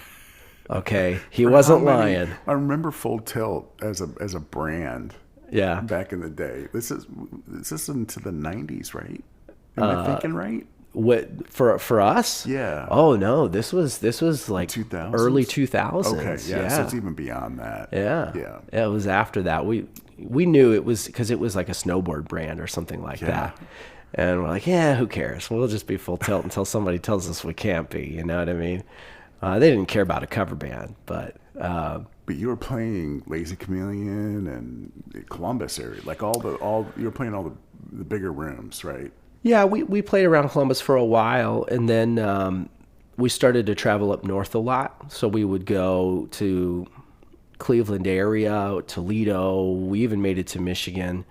Okay, he wasn't lying. I remember Full Tilt as a brand. Yeah. Back in the day. This is into the 90s, right? Am I thinking right? What for us? Yeah. Oh no, this was like 2000s? early 2000s. Okay, yeah. So it's even beyond that. Yeah. Yeah. It was after that. We knew it was because it was like a snowboard brand or something like that. And we're like, yeah, who cares? We'll just be full tilt until somebody tells us we can't be. You know what I mean? They didn't care about a cover band, but you were playing Lazy Chameleon and the Columbus area, like you were playing all the bigger rooms, right? yeah, we played around Columbus for a while, and then we started to travel up north a lot. So we would go to Cleveland area, Toledo. We even made it to Michigan.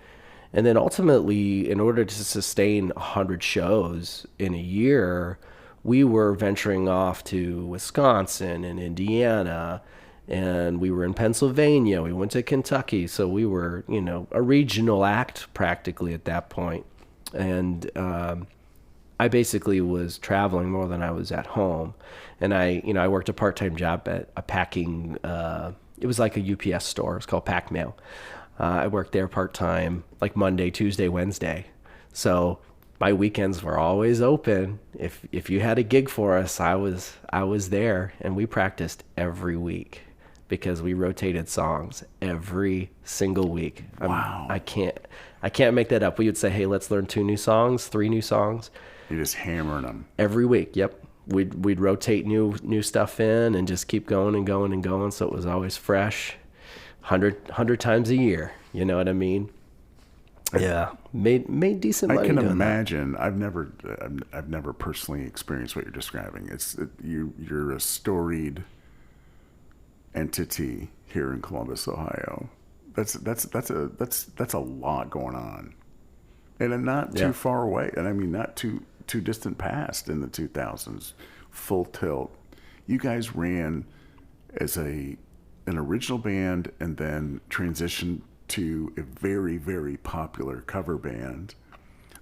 And then ultimately, in order to sustain 100 shows in a year, we were venturing off to Wisconsin and Indiana, and we were in Pennsylvania. We went to Kentucky. So we were, a regional act practically at that point. And I basically was traveling more than I was at home. And I worked a part-time job at a packing, it was like a UPS store. It was called Pack Mail. I worked there part-time, like Monday, Tuesday, Wednesday. So my weekends were always open. If you had a gig for us, I was there, and we practiced every week because we rotated songs every single week. Wow. I can't make that up. We would say, hey, let's learn 2 new songs, 3 new songs. You're just hammering them. Every week, yep. We'd rotate new stuff in and just keep going and going and going, so it was always fresh. 100 times a year, you know what I mean? Yeah, made decent money. I can doing imagine. I've never personally experienced what you're describing. You're a storied entity here in Columbus, Ohio. That's a lot going on, and not too far away. And I mean, not too distant past in the 2000s. Full Tilt. You guys ran as an original band and then transitioned to a very, very popular cover band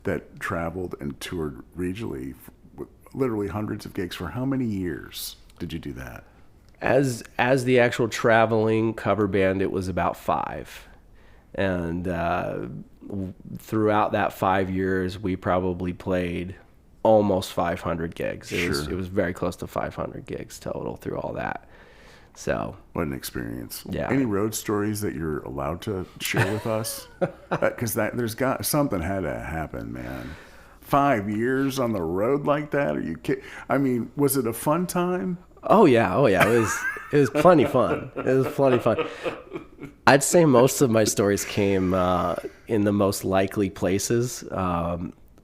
that traveled and toured regionally with literally hundreds of gigs. For how many years did you do that? As the actual traveling cover band, it was about 5. And throughout that 5 years, we probably played almost 500 gigs. It was very close to 500 gigs total through all that. So what an experience. Yeah. Any road stories that you're allowed to share with us? Because something had to happen, man. 5 years on the road like that? Are you kidding? I mean, was it a fun time? Oh yeah. It was plenty fun. It was plenty fun. I'd say most of my stories came in the most likely places.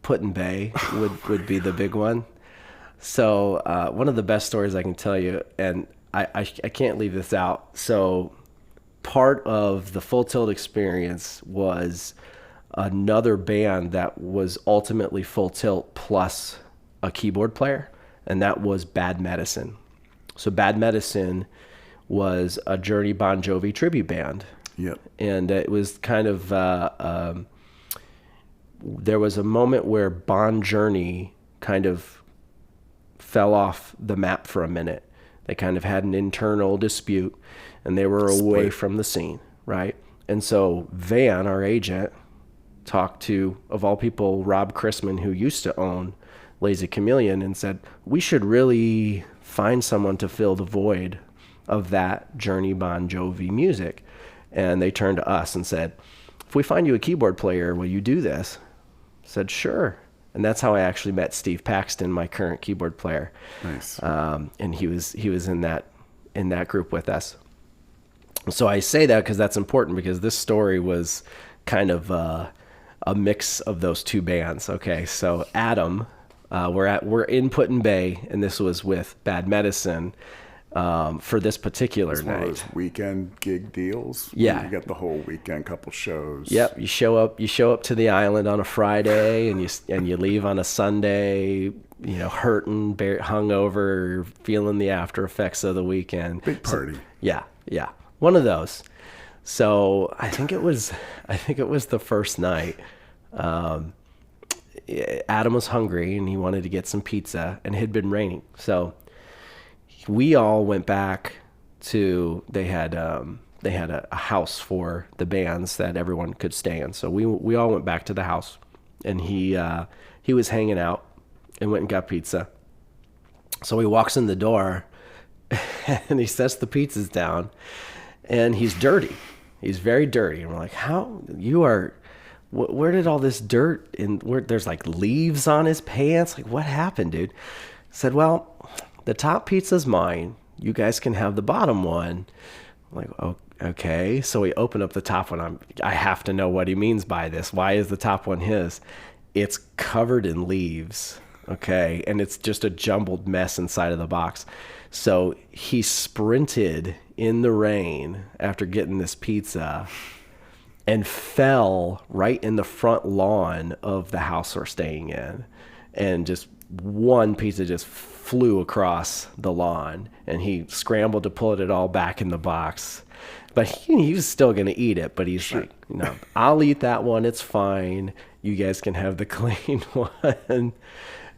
Put-in Bay would be the big one. So one of the best stories I can tell you, and I can't leave this out. So part of the Full Tilt experience was another band that was ultimately Full Tilt plus a keyboard player, and that was Bad Medicine. So Bad Medicine was a Journey Bon Jovi tribute band. Yep. And it was kind of, there was a moment where Bon Journey kind of fell off the map for a minute. They kind of had an internal dispute, and they were away from the scene, right? And so Van, our agent, talked to, of all people, Rob Chrisman, who used to own Lazy Chameleon, and said, we should really find someone to fill the void of that Journey Bon Jovi music. And they turned to us and said, if we find you a keyboard player, will you do this? I said, sure. And that's how I actually met Steve Paxton, my current keyboard player. Nice. And he was in that group with us. So I say that because that's important, because this story was kind of a mix of those 2 bands. Okay, so Adam, we're in Put-in Bay, and this was with Bad Medicine for this particular night. One of those weekend gig deals. Yeah, you got the whole weekend, couple shows. Yep, you show up to the island on a Friday, and you leave on a Sunday. Hurting, hungover, feeling the after effects of the weekend. Big party. So, yeah, one of those. So I think it was the first night. Adam was hungry and he wanted to get some pizza, and it had been raining. So we all went back to, they had a house for the bands that everyone could stay in. So we all went back to the house, and he was hanging out and went and got pizza. So he walks in the door and he sets the pizzas down, and he's dirty. He's very dirty. And we're like, how? You are where did all this dirt where there's like leaves on his pants? Like, what happened, dude? I said, well, the top pizza's mine. You guys can have the bottom one. I'm like, oh, okay. So we open up the top one. I have to know what he means by this. Why is the top one his? It's covered in leaves. Okay. And it's just a jumbled mess inside of the box. So he sprinted in the rain after getting this pizza and fell right in the front lawn of the house we're staying in. And just one pizza just flew across the lawn, and he scrambled to pull it all back in the box. But he was still going to eat it, but he's like, no, I'll eat that one. It's fine. You guys can have the clean one.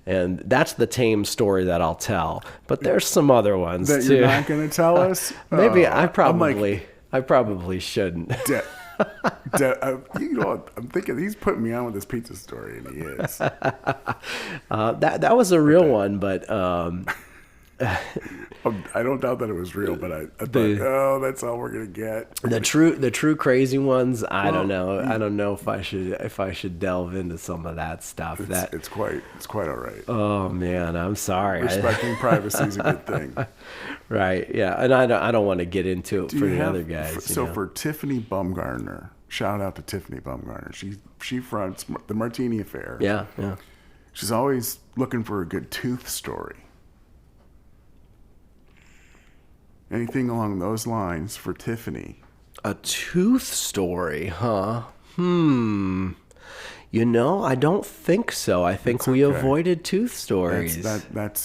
And that's the tame story that I'll tell. But there's some other ones that too. You're not going to tell us? Maybe I probably shouldn't. You know, I'm thinking he's putting me on with this pizza story, and he is. That was a real one, but I don't doubt that it was real, but I thought, that's all we're gonna get. The true crazy ones. I don't know. I don't know if I should delve into some of that stuff. It's quite all right. Oh man, I'm sorry. Respecting privacy is a good thing. Right. Yeah, and I don't want to get into it for the other guys. So for Tiffany Bumgarner, shout out to Tiffany Bumgarner. She fronts the Martini Affair. Yeah. She's always looking for a good tooth story. Anything along those lines for Tiffany? A tooth story, huh? You know, I don't think so. I think we avoided tooth stories. That's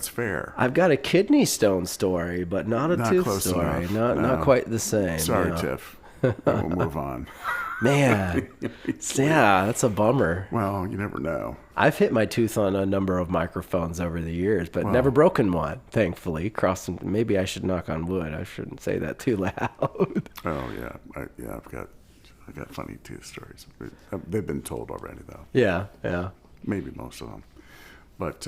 fair. I've got a kidney stone story, but not a tooth story. Not quite the same. Sorry, Tiff. We'll move on. Man, yeah, that's a bummer. Well, you never know. I've hit my tooth on a number of microphones over the years, but never broken one, thankfully. Maybe I should knock on wood. I shouldn't say that too loud. Oh yeah, I've got funny tooth stories. They've been told already, though. Yeah. Maybe most of them, but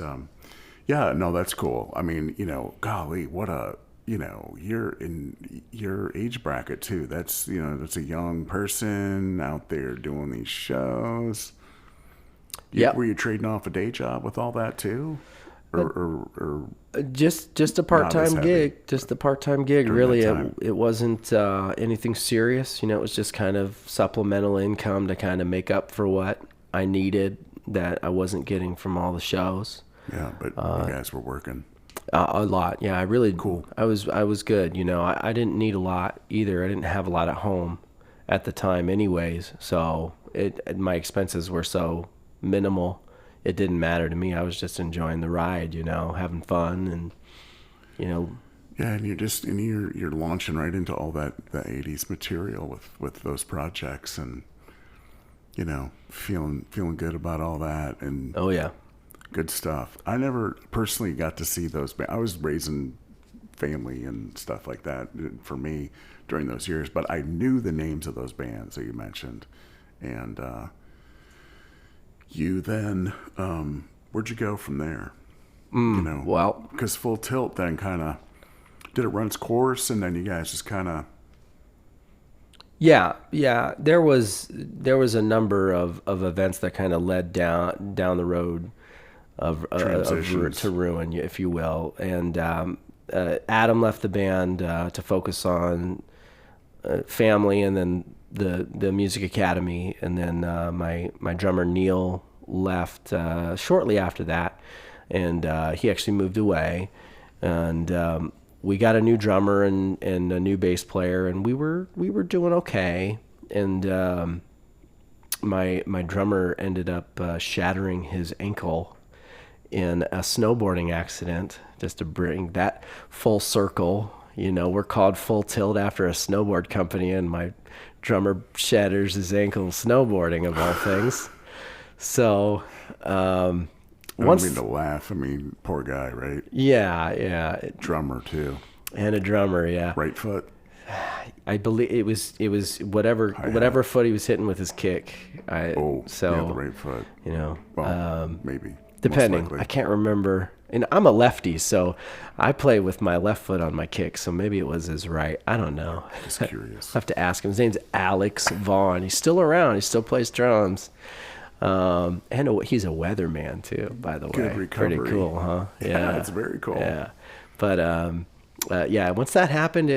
yeah, no, that's cool. I mean, golly, what a. You're in your age bracket too. That's a young person out there doing these shows. Yeah. Were you trading off a day job with all that too, or just a part-time gig? Just a part-time gig. Really, it wasn't anything serious. It was just kind of supplemental income to kind of make up for what I needed that I wasn't getting from all the shows. Yeah, but you guys were working. A lot, yeah. I really cool. I was good. I didn't need a lot either. I didn't have a lot at home at the time, anyways. So my expenses were so minimal. It didn't matter to me. I was just enjoying the ride, having fun, and Yeah, and you're launching right into all that the '80s material with those projects, and feeling good about all that, and oh yeah. Good stuff. I never personally got to see those. I was raising family and stuff like that for me during those years, but I knew the names of those bands that you mentioned. And you then, where'd you go from there? Well, because Full Tilt then kind of did it run its course, and then you guys just kind of. Yeah. There was a number of events that kind of led down the road to ruin, if you will. And Adam left the band to focus on family, and then the music academy, and then my drummer Neil left shortly after that, and he actually moved away, and we got a new drummer and a new bass player, and we were doing okay. And my drummer ended up shattering his ankle in a snowboarding accident. Just to bring that full circle, we're called Full Tilt after a snowboard company, and my drummer shatters his ankle snowboarding, of all things. So I don't mean to laugh. I mean, poor guy, right? Yeah. Drummer too. And a drummer, yeah. Right foot. I believe it was whatever foot he was hitting with his kick. The right foot. Well, maybe. Depending. likely. I can't remember. And I'm a lefty, so I play with my left foot on my kick, so maybe it was his right. I don't know. Just curious. I have to ask him. His name's Alex Vaughn. He's still around. He still plays drums. And he's a weatherman too, by the way. Good recovery. Pretty cool, huh? Yeah, it's very cool. Yeah, but yeah, once that happened,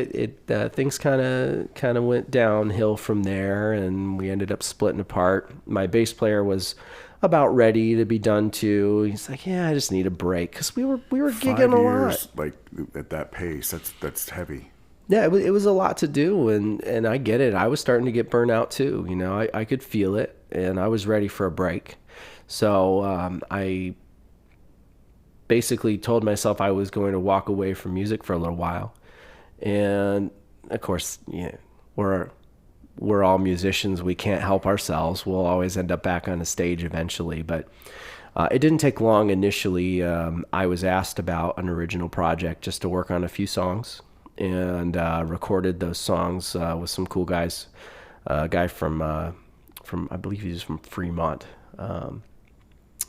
things kind of went downhill from there, and we ended up splitting apart. My bass player was about ready to be done too. He's like, yeah, I just need a break, because we were gigging 5 a years, lot. like at that pace, that's heavy. Yeah, it was a lot to do, and I get it. I was starting to get burnt out too. You know, I could feel it, and I was ready for a break. So I basically told myself I was going to walk away from music for a little while. And of course, yeah, we're all musicians. We can't help ourselves. We'll always end up back on a stage eventually. But it didn't take long initially. I was asked about an original project just to work on a few songs, and recorded those songs with some cool guys. A guy from I believe he's from Fremont.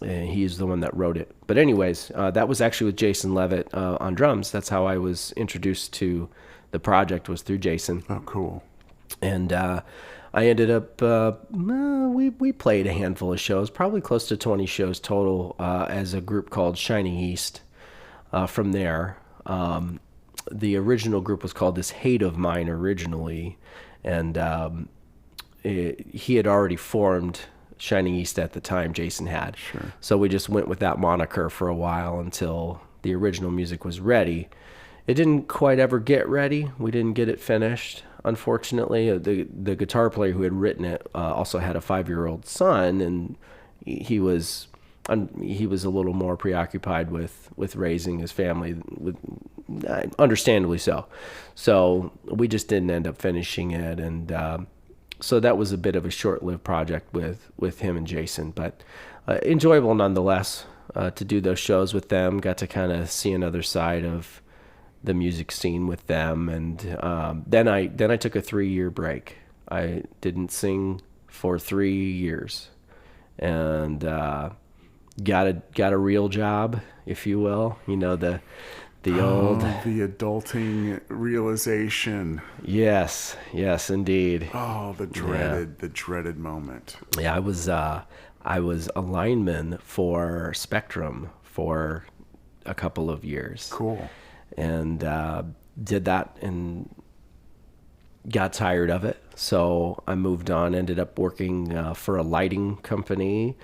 And he's the one that wrote it. But anyways, that was actually with Jason Levitt on drums. That's how I was introduced to the project, was through Jason. Oh, cool. And I ended up, we played a handful of shows, probably close to 20 shows total, as a group called Shining East. From there, the original group was called This Hate of Mine originally, and he had already formed Shining East at the time, Jason had. Sure. So we just went with that moniker for a while until the original music was ready. It didn't quite ever get ready. We didn't get it finished, unfortunately. The guitar player who had written it also had a 5-year-old son, and he was a little more preoccupied with raising his family, understandably so. So we just didn't end up finishing it, and so that was a bit of a short-lived project with him and Jason, but enjoyable nonetheless to do those shows with them. Got to kind of see another side of the music scene with them, and then I took a 3-year break. I didn't sing for 3 years, and got a real job, if you will. You know, the old the adulting realization. Yes, indeed. Oh, the dreaded moment. Yeah, I was a lineman for Spectrum for a couple of years. Cool. And did that and got tired of it. So I moved on, ended up working for a lighting company.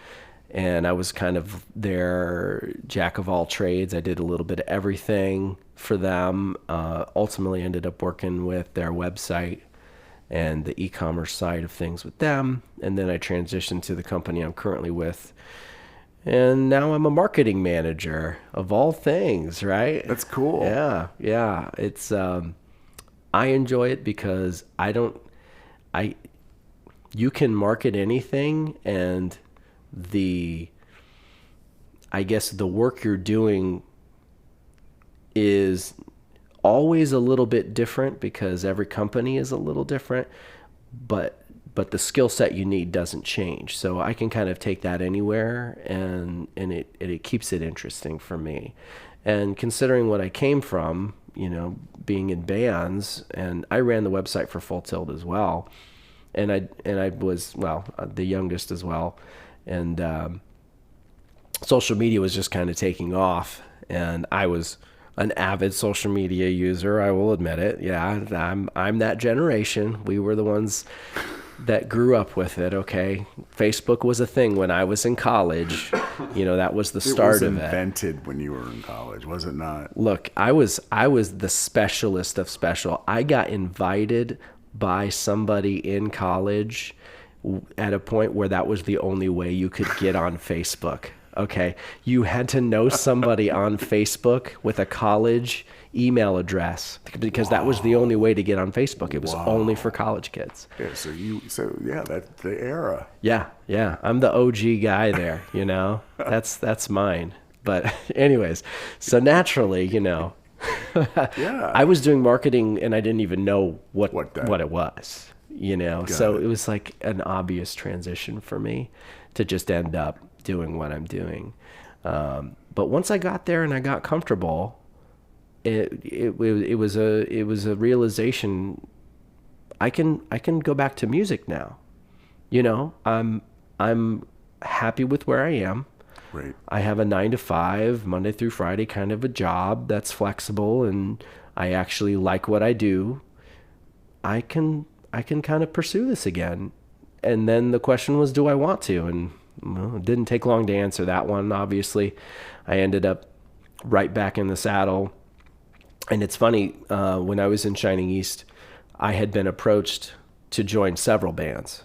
And I was kind of their jack of all trades. I did a little bit of everything for them. Ultimately ended up working with their website and the e-commerce side of things with them. And then I transitioned to the company I'm currently with. And now I'm a marketing manager, of all things, right? That's cool. Yeah. It's I enjoy it because you can market anything, and I guess the work you're doing is always a little bit different because every company is a little different, but the skill set you need doesn't change. So I can kind of take that anywhere, and it keeps it interesting for me. And considering what I came from, you know, being in bands, and I ran the website for Full Tilt as well, and I was, the youngest as well. And social media was just kind of taking off, and I was an avid social media user. I will admit it. Yeah, I'm that generation. We were the ones that grew up with it. Okay, Facebook was a thing when I was in college. You know, that was the start of it. It was invented when you were in college, was it not? Look, I was the specialist of special. I got invited by somebody in college at a point where that was the only way you could get on Facebook. Okay. You had to know somebody on Facebook with a college email address because that was the only way to get on Facebook. It was only for college kids. Yeah, that's the era. Yeah. I'm the OG guy there, you know, that's mine. But anyways, so naturally, you know, Yeah. I was doing marketing and I didn't even know what it was. You know, so it was like an obvious transition for me to just end up doing what I'm doing. But once I got there and I got comfortable, it was a realization. I can go back to music now. I'm happy with where I am. Right. I have a 9 to 5, Monday through Friday kind of a job that's flexible, and I actually like what I do. I can kind of pursue this again. And then the question was, do I want to? And well, it didn't take long to answer that one. Obviously, I ended up right back in the saddle. And it's funny, when I was in Shining East, I had been approached to join several bands.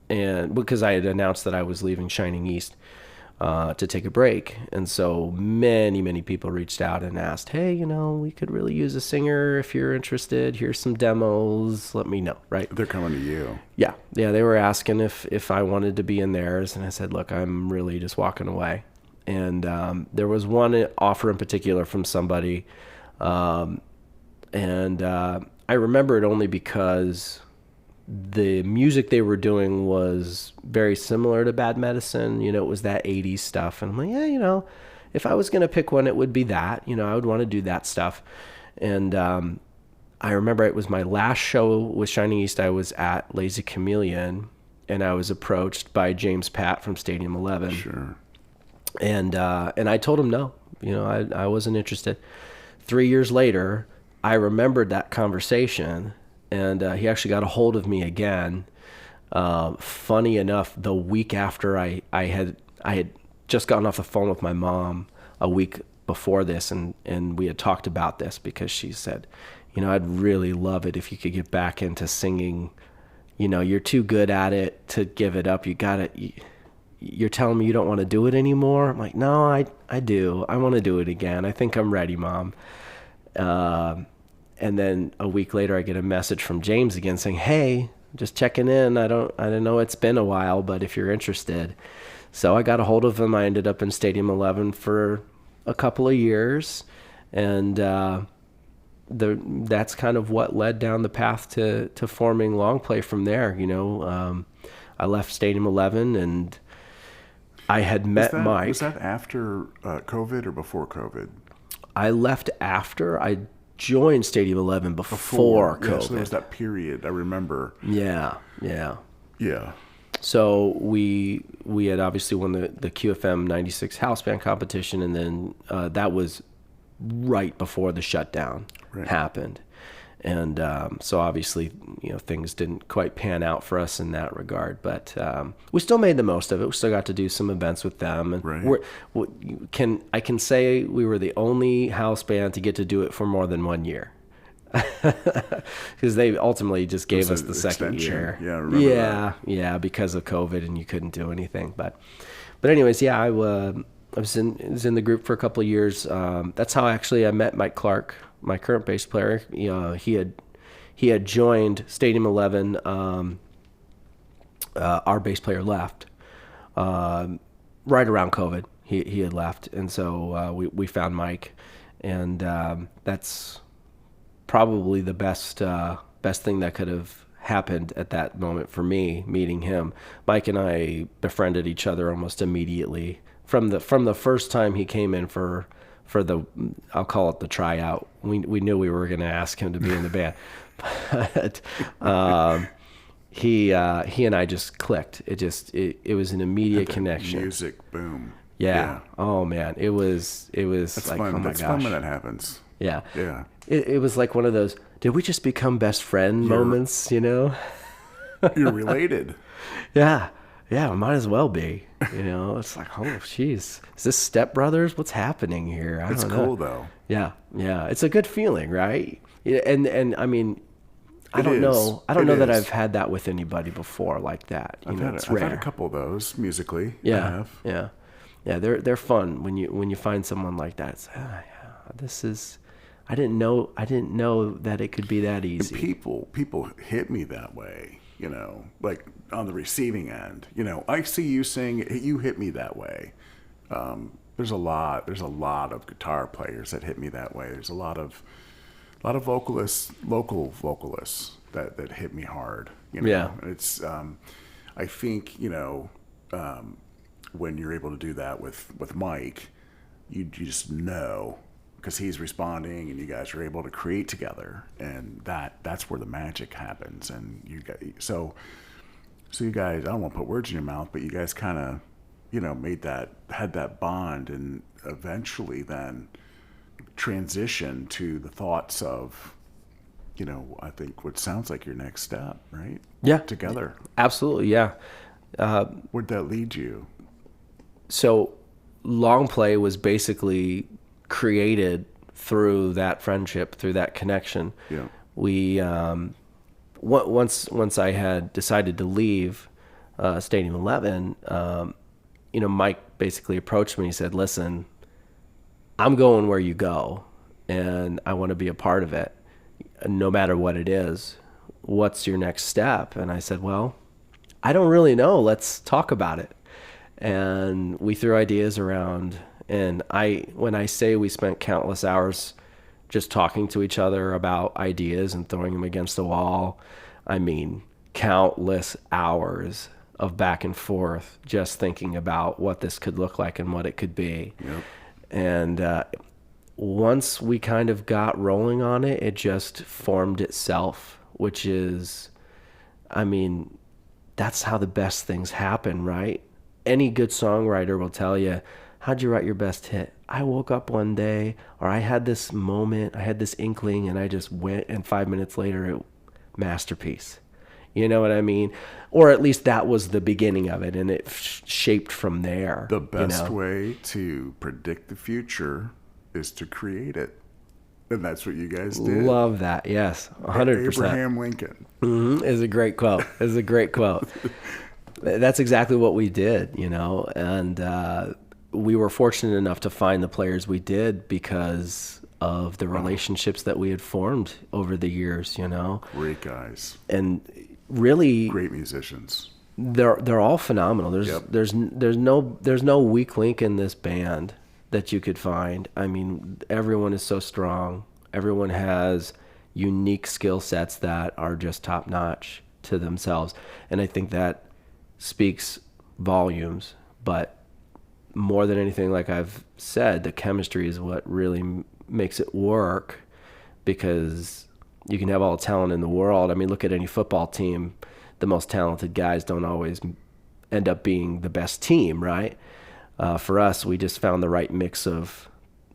And because I had announced that I was leaving Shining East to take a break. And so many people reached out and asked, hey, we could really use a singer if you're interested. Here's some demos. Let me know, right? They're coming to you. Yeah. They were asking if I wanted to be in theirs. And I said, look, I'm really just walking away. And there was one offer in particular from somebody. I remember it only because the music they were doing was very similar to Bad Medicine. It was that 80s stuff. And I'm like, yeah, if I was going to pick one, it would be that. I would want to do that stuff. And I remember it was my last show with Shining East. I was at Lazy Chameleon, and I was approached by James Pat from Stadium 11. Sure. And I told him no. I wasn't interested. 3 years later, I remembered that conversation, and he actually got a hold of me again. Funny enough, the week after I had just gotten off the phone with my mom a week before this, and we had talked about this because she said, I'd really love it if you could get back into singing. You're too good at it to give it up. You're telling me you don't want to do it anymore? I'm like, no, I do. I want to do it again. I think I'm ready, Mom. And then a week later, I get a message from James again saying, hey, just checking in. I don't know. It's been a while, but if you're interested. So I got a hold of him. I ended up in Stadium 11 for a couple of years. And that's kind of what led down the path to forming Long Play from there. I left Stadium 11 and I had met Mike. Was that after COVID or before COVID? I left after. I joined Stadium 11 before COVID. Yeah, so there was that period, I remember. Yeah. So we had obviously won the QFM 96 house band competition, and then that was right before the shutdown happened. And so obviously, things didn't quite pan out for us in that regard. But we still made the most of it. We still got to do some events with them. And I can say we were the only house band to get to do it for more than 1 year. Because they ultimately just gave us the second year. Yeah, I remember that. Yeah, because of COVID and you couldn't do anything. But anyways, yeah, I was in the group for a couple of years. That's how actually I met Mike Clark, my current bass player. He had joined Stadium 11. Our bass player left right around COVID. He had left, and so we found Mike, and that's probably the best thing that could have happened at that moment for me, meeting him. Mike and I befriended each other almost immediately from the first time he came in for the, I'll call it the tryout. We knew we were going to ask him to be in the band, but he and I just clicked. It was an immediate connection. Music, boom. Yeah. Oh man, it was That's like, fun. oh my That's gosh. fun when that happens. Yeah. Yeah. It was like one of those, did we just become best friend moments, You're related. Yeah. Yeah, it might as well be. It's like, oh, jeez. Is this Step Brothers? What's happening here? I It's don't know. cool, though. Yeah. It's a good feeling, right? Yeah, and I mean, I don't It know. is. I don't know that is. I've had that with anybody before like that. I've It's had rare. a couple of those musically. I Yeah. have. Yeah. They're fun when you find someone like that. It's this is. I didn't know that it could be that easy. And people hit me that way, like on the receiving end. I see you sing, you hit me that way. There's a lot of guitar players that hit me that way. There's a lot of vocalists, local vocalists that hit me hard. Yeah. It's I think when you're able to do that with Mike, you just know, because he's responding and you guys are able to create together, and that's where the magic happens. And you guys, so you guys, I don't want to put words in your mouth, but you guys kind of, had that bond, and eventually then transition to the thoughts of, I think what sounds like your next step, right? Yeah. Together. Absolutely. Yeah. Where'd that lead you? So Long Play was basically created through that friendship, through that connection. Yeah. We, once I had decided to leave Stadium 11, Mike basically approached me and he said, listen, I'm going where you go, and I want to be a part of it, no matter what it is. What's your next step? And I said, well, I don't really know. Let's talk about it. And we threw ideas around. And when I say we spent countless hours just talking to each other about ideas and throwing them against the wall, I mean countless hours of back and forth, just thinking about what this could look like and what it could be. Yep. And once we kind of got rolling on it, it just formed itself, which is, that's how the best things happen, right? Any good songwriter will tell you, how'd you write your best hit? I woke up one day, or I had this moment, I had this inkling, and I just went, and 5 minutes later, masterpiece. You know what I mean? Or at least that was the beginning of it, and it shaped from there. The best way to predict the future is to create it. And that's what you guys did. Love that. Yes, 100%. Abraham Lincoln. Is a great quote. Is a great quote. That's exactly what we did, and we were fortunate enough to find the players we did because of the relationships that we had formed over the years, Great guys. And really great musicians. They're all phenomenal. There's no weak link in this band that you could find. Everyone is so strong. Everyone has unique skill sets that are just top notch to themselves. And I think that speaks volumes, but more than anything, like I've said, the chemistry is what really makes it work, because you can have all the talent in the world. Look at any football team. The most talented guys don't always end up being the best team, right? For us, we just found the right mix of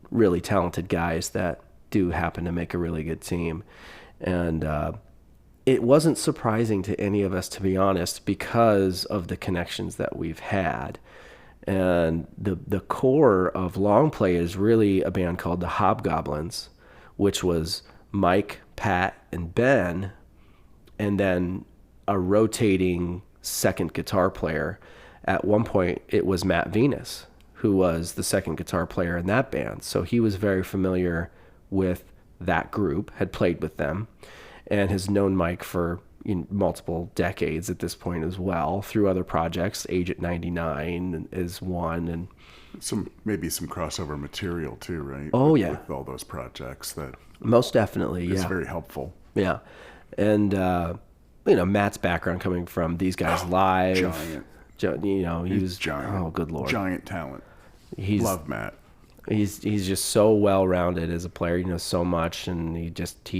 really talented guys that do happen to make a really good team. And it wasn't surprising to any of us, to be honest, because of the connections that we've had. And the core of Long Play is really a band called the Hobgoblins, which was Mike, Pat, and Ben, and then a rotating second guitar player. At one point, it was Matt Venus, who was the second guitar player in that band. So he was very familiar with that group, had played with them, and has known Mike for multiple decades at this point as well, through other projects. Age at 99 is one, and maybe some crossover material too, right? Oh, with, yeah. With all those projects, that most definitely, yeah. It's very helpful. Yeah. And, Matt's background coming from these guys live. Giant. He was giant. Oh, good Lord. Giant talent. Love Matt. He's just so well-rounded as a player. He knows so much, and he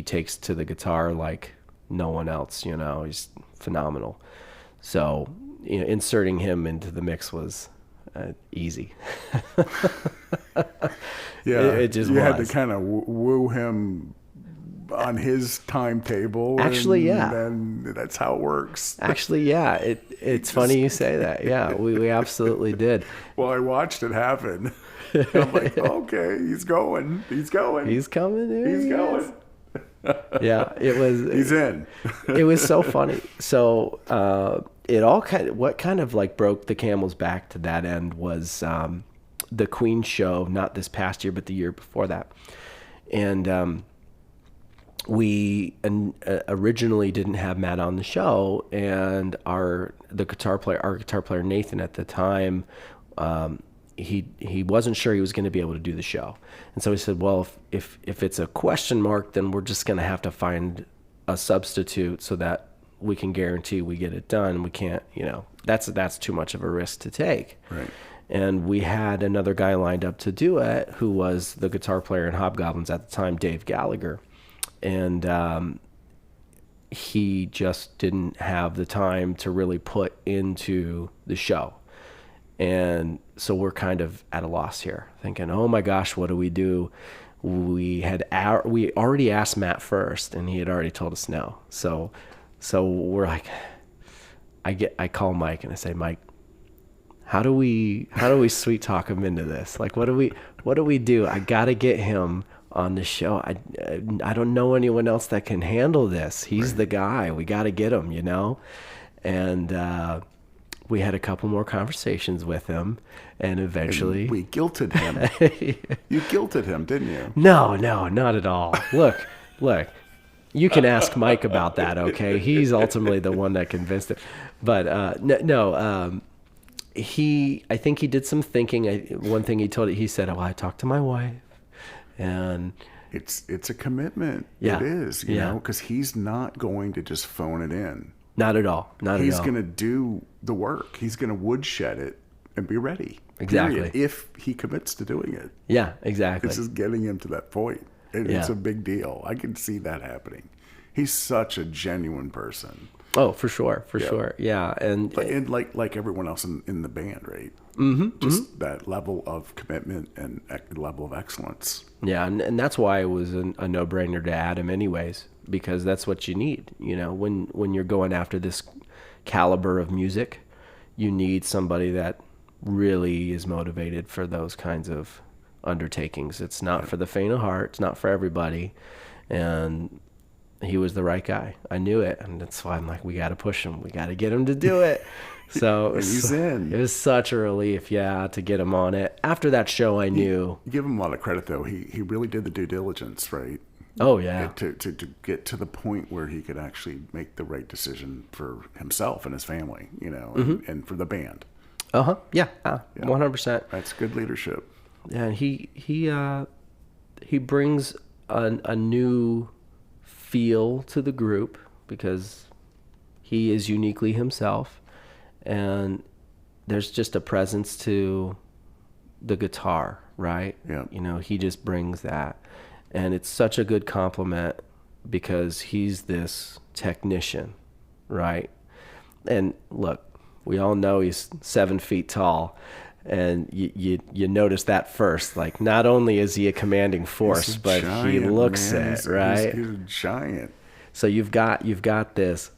takes to the guitar like no one else. He's phenomenal. So, inserting him into the mix was easy. Yeah, it just you was. had to kind of woo him on his timetable. Actually, yeah. And that's how it works. Actually, yeah. It's funny you say that. Yeah, we absolutely did. Well, I watched it happen. I'm like, okay, he's going. He's going. He's coming. He's going. Yeah, it was. He's in. It was so funny. So it all what kind of like broke the camel's back to that end was the Queen show, not this past year, but the year before that. And we originally didn't have Matt on the show, and our guitar player Nathan at the time, he wasn't sure he was going to be able to do the show, and so he said, well, if it's a question mark, then we're just going to have to find a substitute so that we can guarantee we get it done. We can't, that's too much of a risk to take. Right. And we had another guy lined up to do it who was the guitar player in Hobgoblins at the time, Dave Gallagher. And he just didn't have the time to really put into the show. And so we're kind of at a loss here, thinking, oh my gosh, what do we do? We already asked Matt first, and he had already told us no. So we're like, I call Mike and I say, Mike, how do we sweet talk him into this? Like, what do we do? I gotta get him on the show. I don't know anyone else that can handle this. He's the guy. We got to get him, And we had a couple more conversations with him, and eventually we guilted him. You guilted him, didn't you? No, not at all. Look, you can ask Mike about that. Okay. He's ultimately the one that convinced him, but I think he did some thinking. One thing he said, oh, I talked to my wife. And it's a commitment. Yeah. It is, you know, because he's not going to just phone it in. Not at all. He's going to do the work. He's going to woodshed it and be ready. Exactly. Period, if he commits to doing it. Yeah, exactly. It's just getting him to that point. It's a big deal. I can see that happening. He's such a genuine person. Oh, for sure. Yeah. And like everyone else in the band, right? That level of commitment and level of excellence. Yeah, and that's why it was a no-brainer to add him anyways, because that's what you need. When you're going after this caliber of music, you need somebody that really is motivated for those kinds of undertakings. It's not for the faint of heart. It's not for everybody. And he was the right guy. I knew it. And that's why I'm like, we got to push him. We got to get him to do it. So he's in. It was such a relief, to get him on it. After that show, I knew. You give him a lot of credit, though. He really did the due diligence, right? Oh, yeah. To get to the point where he could actually make the right decision for himself and his family, and for the band. Uh-huh. Yeah. 100%. That's good leadership. Yeah, and he brings a new feel to the group because he is uniquely himself. And there's just a presence to the guitar, right? Yeah. He just brings that. And it's such a good compliment because he's this technician, right? And look, we all know he's 7 feet tall. And you notice that first. Like, not only is he a commanding force, but he looks it, right? He's a giant. So you've got this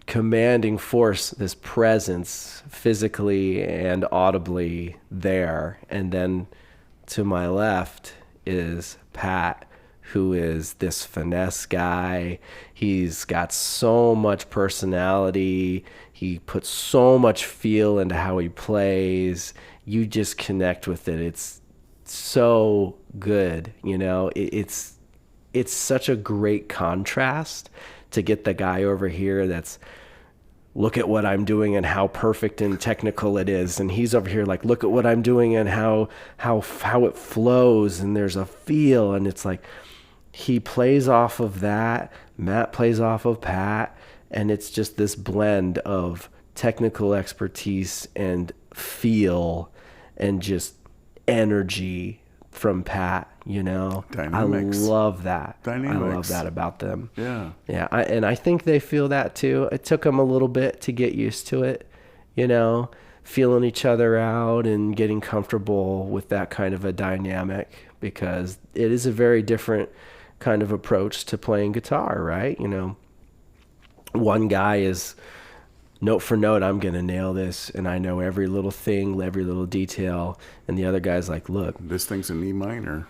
commanding force, this presence physically and audibly there. And then to my left is Pat, who is this finesse guy. He's got so much personality. He puts so much feel into how he plays. You just connect with it. It's so good. It's such a great contrast to get the guy over here that's, look at what I'm doing and how perfect and technical it is. And he's over here like, look at what I'm doing and how it flows. And there's a feel. And it's like, he plays off of that. Matt plays off of Pat. And it's just this blend of technical expertise and feel and just energy from Pat, Dynamics. I love that. Dynamics. I love that about them. Yeah. Yeah. And I think they feel that too. It took them a little bit to get used to it, feeling each other out and getting comfortable with that kind of a dynamic, because it is a very different kind of approach to playing guitar, right? One guy is note for note, I'm going to nail this, and I know every little thing, every little detail. And the other guy's like, look, this thing's in E minor.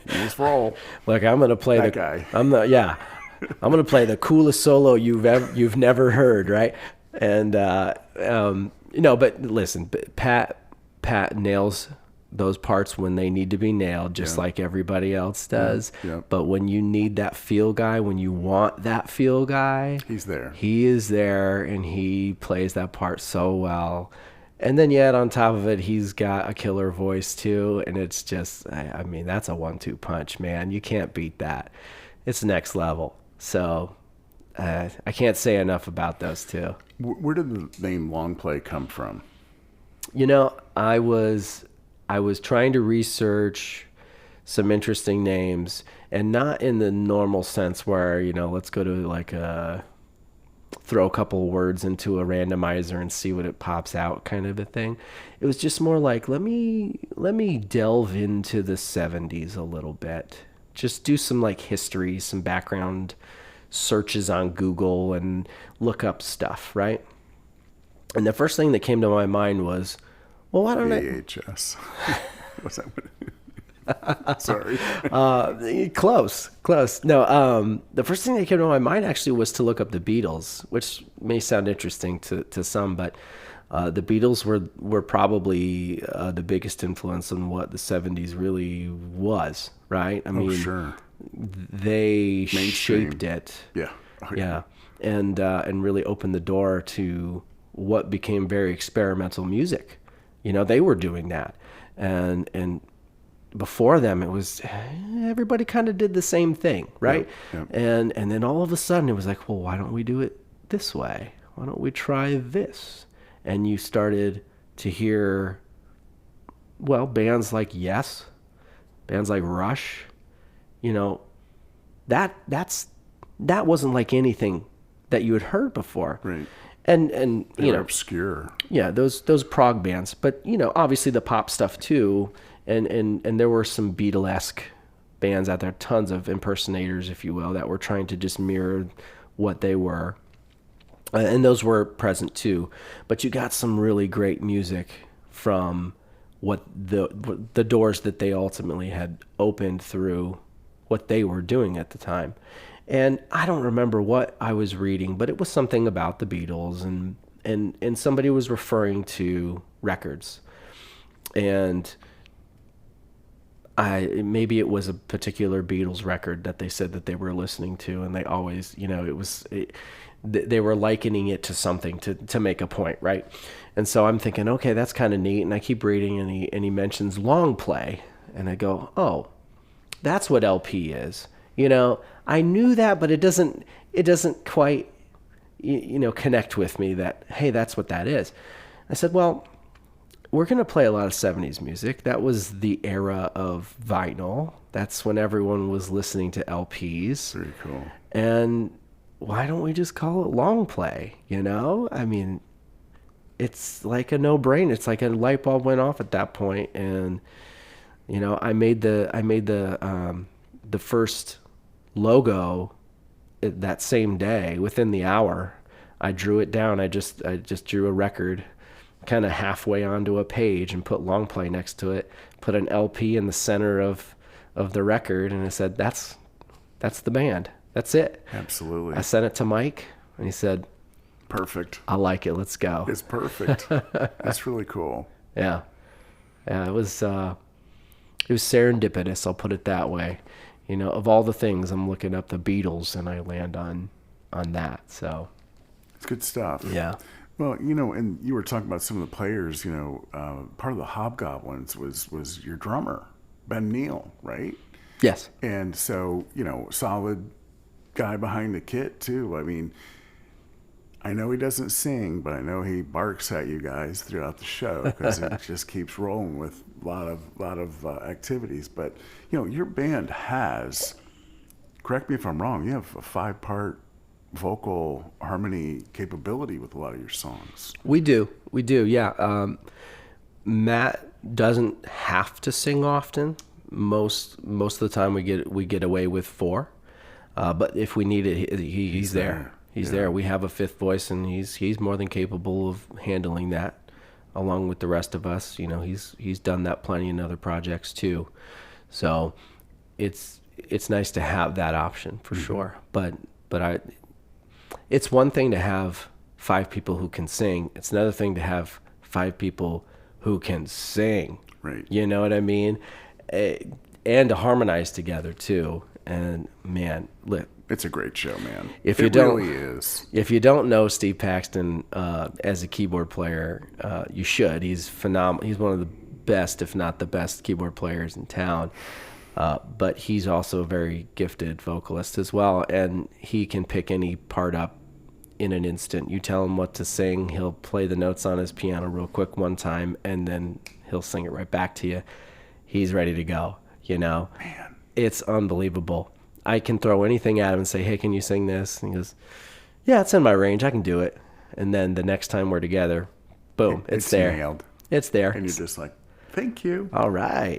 Let's roll. Look, I'm going to play that guy. I'm going to play the coolest solo you've never heard, right? And but listen, Pat nails those parts when they need to be nailed, just like everybody else does. Yeah. But when you need that feel guy, when you want that feel guy, he's there. He is there, and he plays that part so well. And then yet on top of it, he's got a killer voice too. And it's just, I mean, that's a 1-2 punch, man. You can't beat that. It's next level. So I can't say enough about those two. Where did the name Long Play come from? You know, I was trying to research some interesting names, and not in the normal sense where, you know, let's go to like throw a couple words into a randomizer and see what it pops out kind of a thing. It was just more like, let me delve into the 70s a little bit. Just do some like history, some background searches on Google and look up stuff, right? And the first thing that came to my mind was, well, why don't VHS. Was that what? Sorry. Close. No, the first thing that came to my mind actually was to look up the Beatles, which may sound interesting to some, but the Beatles were probably the biggest influence on what the 70s really was, right? I mean, sure. They shaped it. Yeah. Oh, yeah. And really opened the door to what became very experimental music. You know, they were doing that. And before them, it was everybody kind of did the same thing, right? Yep. And then all of a sudden it was like, well, why don't we do it this way? Why don't we try this? And you started to hear, well, bands like Yes, bands like Rush, you know, that wasn't like anything that you had heard before. Right. And they you were know, obscure. Yeah, those prog bands, but you know, obviously the pop stuff too, and there were some Beatlesque bands out there, tons of impersonators, if you will, that were trying to just mirror what they were, and those were present too. But you got some really great music from what the doors that they ultimately had opened through what they were doing at the time. And I don't remember what I was reading, but it was something about the Beatles, and somebody was referring to records. And maybe it was a particular Beatles record that they said that they were listening to, and they always, you know, they were likening it to something to make a point, right? And so I'm thinking, okay, that's kind of neat. And I keep reading, and he mentions long play, and I go, oh, that's what LP is. You know, I knew that, but it doesn't quite, you know, connect with me that, hey, that's what that is. I said, well, we're going to play a lot of 70s music. That was the era of vinyl. That's when everyone was listening to LPs. Very cool. And why don't we just call it long play? You know, I mean, it's like a no-brainer. It's like a light bulb went off at that point. And, you know, I made the first logo that same day. Within the hour, I drew it down. I just drew a record kind of halfway onto a page and put long play next to it, put an LP in the center of the record, and I said, that's the band. That's it. Absolutely. I sent it to Mike, and he said, perfect. I like it. Let's go. It's perfect. That's really cool. Yeah. It was serendipitous. I'll put it that way. You know, of all the things, I'm looking up the Beatles, and I land on that. So it's good stuff. Yeah. Well, you know, and you were talking about some of the players. You know, part of the Hobgoblins was your drummer, Ben Neal, right? Yes. And so, you know, solid guy behind the kit too. I mean, I know he doesn't sing, but I know he barks at you guys throughout the show because he just keeps rolling with a lot of activities. But you know, your band has, correct me if I'm wrong, you have a 5-part vocal harmony capability with a lot of your songs. We do, yeah. Matt doesn't have to sing often. Most of the time we get away with 4, but if we need it, he's there. He's there. We have a 5th voice, and he's more than capable of handling that, along with the rest of us. You know, he's done that plenty in other projects too. So it's nice to have that option for sure. But it's one thing to have 5 people who can sing. It's another thing to have 5 people who can sing. Right. You know what I mean? And to harmonize together too. And man, it's a great show, man. It really is. If you don't know Steve Paxton as a keyboard player, you should. He's phenomenal. He's one of the best, if not the best, keyboard players in town. But he's also a very gifted vocalist as well, and he can pick any part up in an instant. You tell him what to sing, he'll play the notes on his piano real quick one time, and then he'll sing it right back to you. He's ready to go, you know? Man. It's unbelievable. I can throw anything at him and say, hey, can you sing this? And he goes, yeah, it's in my range. I can do it. And then the next time we're together, boom, it's there. Nailed. It's there. And you're just like, thank you. All right.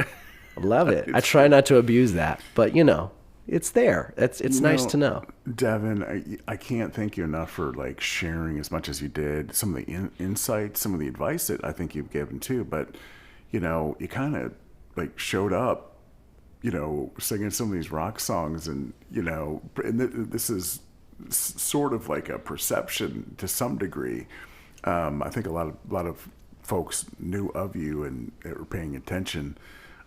I love it. I try not to abuse that, but you know, it's there. It's nice to know. Devan, I can't thank you enough for like sharing as much as you did. Some of the insights, some of the advice that I think you've given too. But you know, you kind of like showed up, you know, singing some of these rock songs, and you know, and this is sort of like a perception to some degree. I think a lot of folks knew of you and were paying attention.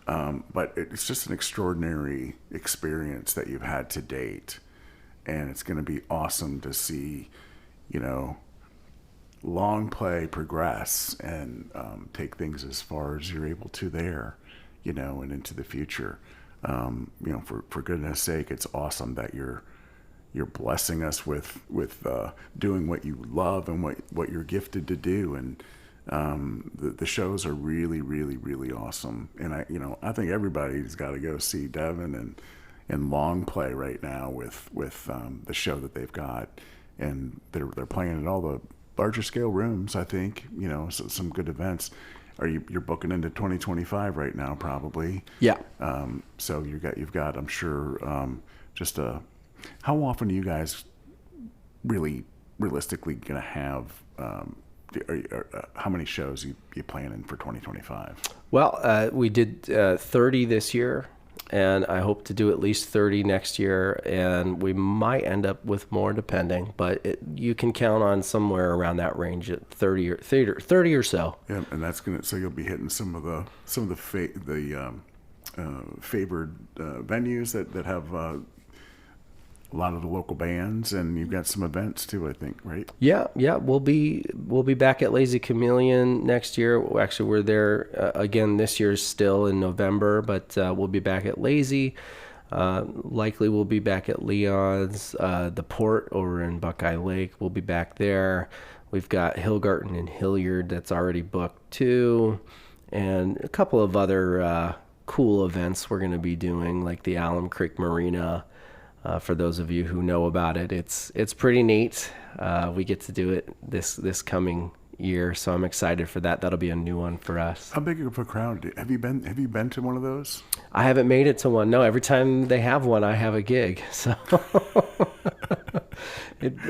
But it's just an extraordinary experience that you've had to date. And it's going to be awesome to see, you know, long play progress and take things as far as you're able to there, you know, and into the future. You know, for goodness sake, it's awesome that you're blessing us with doing what you love and what you're gifted to do. And the shows are really, really, really awesome. And I think everybody's got to go see Devan and long play right now with the show that they've got, and they're playing in all the larger scale rooms. I think, you know, so some good events. You're booking into 2025 right now, probably. Yeah. So you've got I'm sure just how often are you guys realistically gonna have? How many shows you planning for 2025? Well, we did 30 this year, and I hope to do at least 30 next year, and we might end up with more depending, but you can count on somewhere around that range at 30 or so. Yeah, and that's so you'll be hitting some of the favored venues that have a lot of the local bands, and you've got some events too, I think, right? Yeah, we'll be back at Lazy Chameleon next year. Actually, we're there again this year, still in November, but we'll be back at Lazy. Likely we'll be back at Leon's, the Port over in Buckeye Lake. We'll be back there. We've got Hillgarten and Hilliard that's already booked too, and a couple of other cool events we're going to be doing, like the Alum Creek Marina. For those of you who know about it, it's pretty neat. We get to do it this coming year, so I'm excited for that. That'll be a new one for us. How big of a crowd? Have you been to one of those? I haven't made it to one. No, every time they have one, I have a gig. So,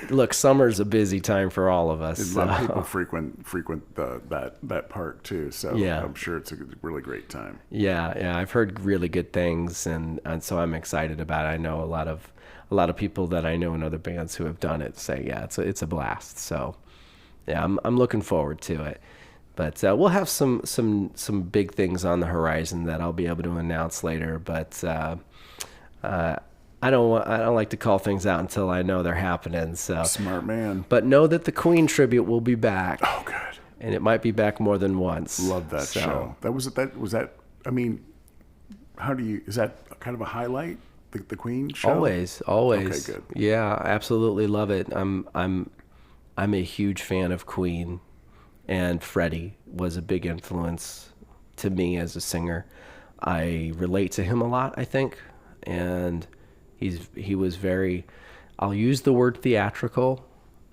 look, summer's a busy time for all of us. A lot of people frequent that park too. So yeah. I'm sure it's a really great time. Yeah, I've heard really good things, and so I'm excited about it. I know a lot of people that I know in other bands who have done it say, yeah, it's a blast. So, yeah, I'm looking forward to it. But we'll have some big things on the horizon that I'll be able to announce later. But I don't like to call things out until I know they're happening. So smart man. But know that the Queen tribute will be back. Oh, good. And it might be back more than once. Love that show. Was that. I mean, is that kind of a highlight? The Queen show? Always. Okay, good. Yeah, I absolutely love it. I'm a huge fan of Queen, and Freddie was a big influence to me as a singer. I relate to him a lot, I think, and he was very, I'll use the word theatrical.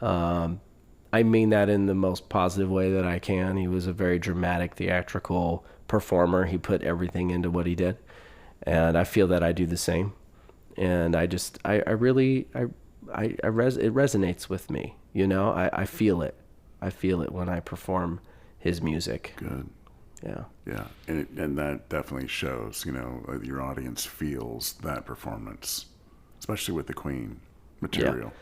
I mean that in the most positive way that I can. He was a very dramatic, theatrical performer. He put everything into what he did, and I feel that I do the same. And it resonates with me. You know, I feel it. I feel it when I perform his music. Good. Yeah. Yeah, and that definitely shows. You know, your audience feels that performance, especially with the Queen material.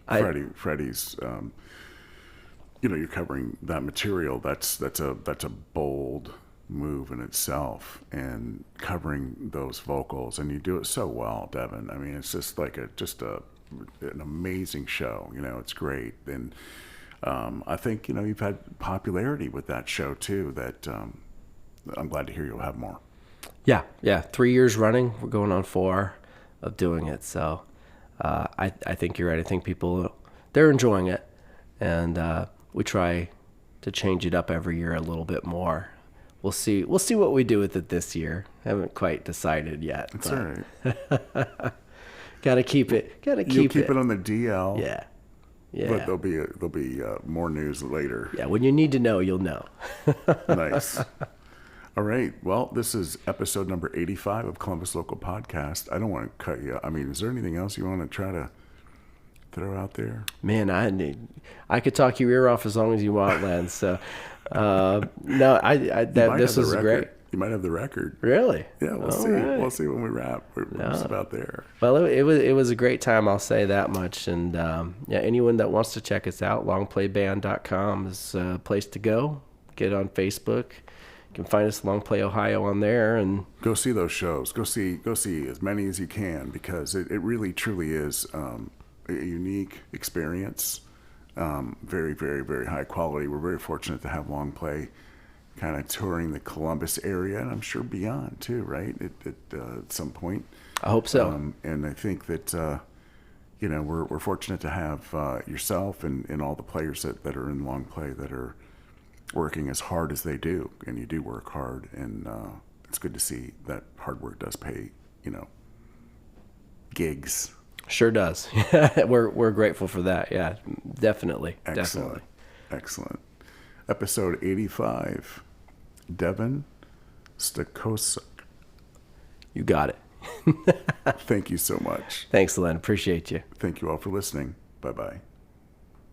Yeah. Freddie's. You know, you're covering that material. That's a bold move in itself, and covering those vocals, and you do it so well, Devan. I mean, it's just like an amazing show. You know, it's great, and I think, you know, you've had popularity with that show too. That I'm glad to hear you'll have more. Yeah. 3 years running. We're going on 4 of doing it. So I think you're right. I think people, they're enjoying it. And we try to change it up every year a little bit more. We'll see what we do with it this year. Haven't quite decided yet. That's all right. Gotta keep it. You'll keep it on the DL. Yeah. But there'll be more news later. Yeah, when you need to know, you'll know. Nice. All right. Well, this is episode number 85 of Columbus Local Podcast. I don't want to cut you. I mean, is there anything else you want to try to throw out there? Man, I could talk your ear off as long as you want, Len. So, no, this was great. You might have the record. Really? Yeah, we'll see. Right. We'll see when we wrap. We're just about there. Well, it was a great time. I'll say that much. And anyone that wants to check us out, longplayband.com is a place to go. Get on Facebook. You can find us Long Play Ohio on there, and go see those shows. Go see as many as you can, because it really truly is a unique experience. Very, very, very high quality. We're very fortunate to have Long Play kind of touring the Columbus area, and I'm sure beyond too, right? At some point. I hope so. And I think that we're fortunate to have yourself and all the players that are in Long Play that are working as hard as they do, and you do work hard, and it's good to see that hard work does pay. Gigs. Sure does. We're grateful for that. Yeah, definitely. Excellent. Episode 85, Devan Stokosa. You got it. Thank you so much. Thanks, Len. Appreciate you. Thank you all for listening. Bye-bye.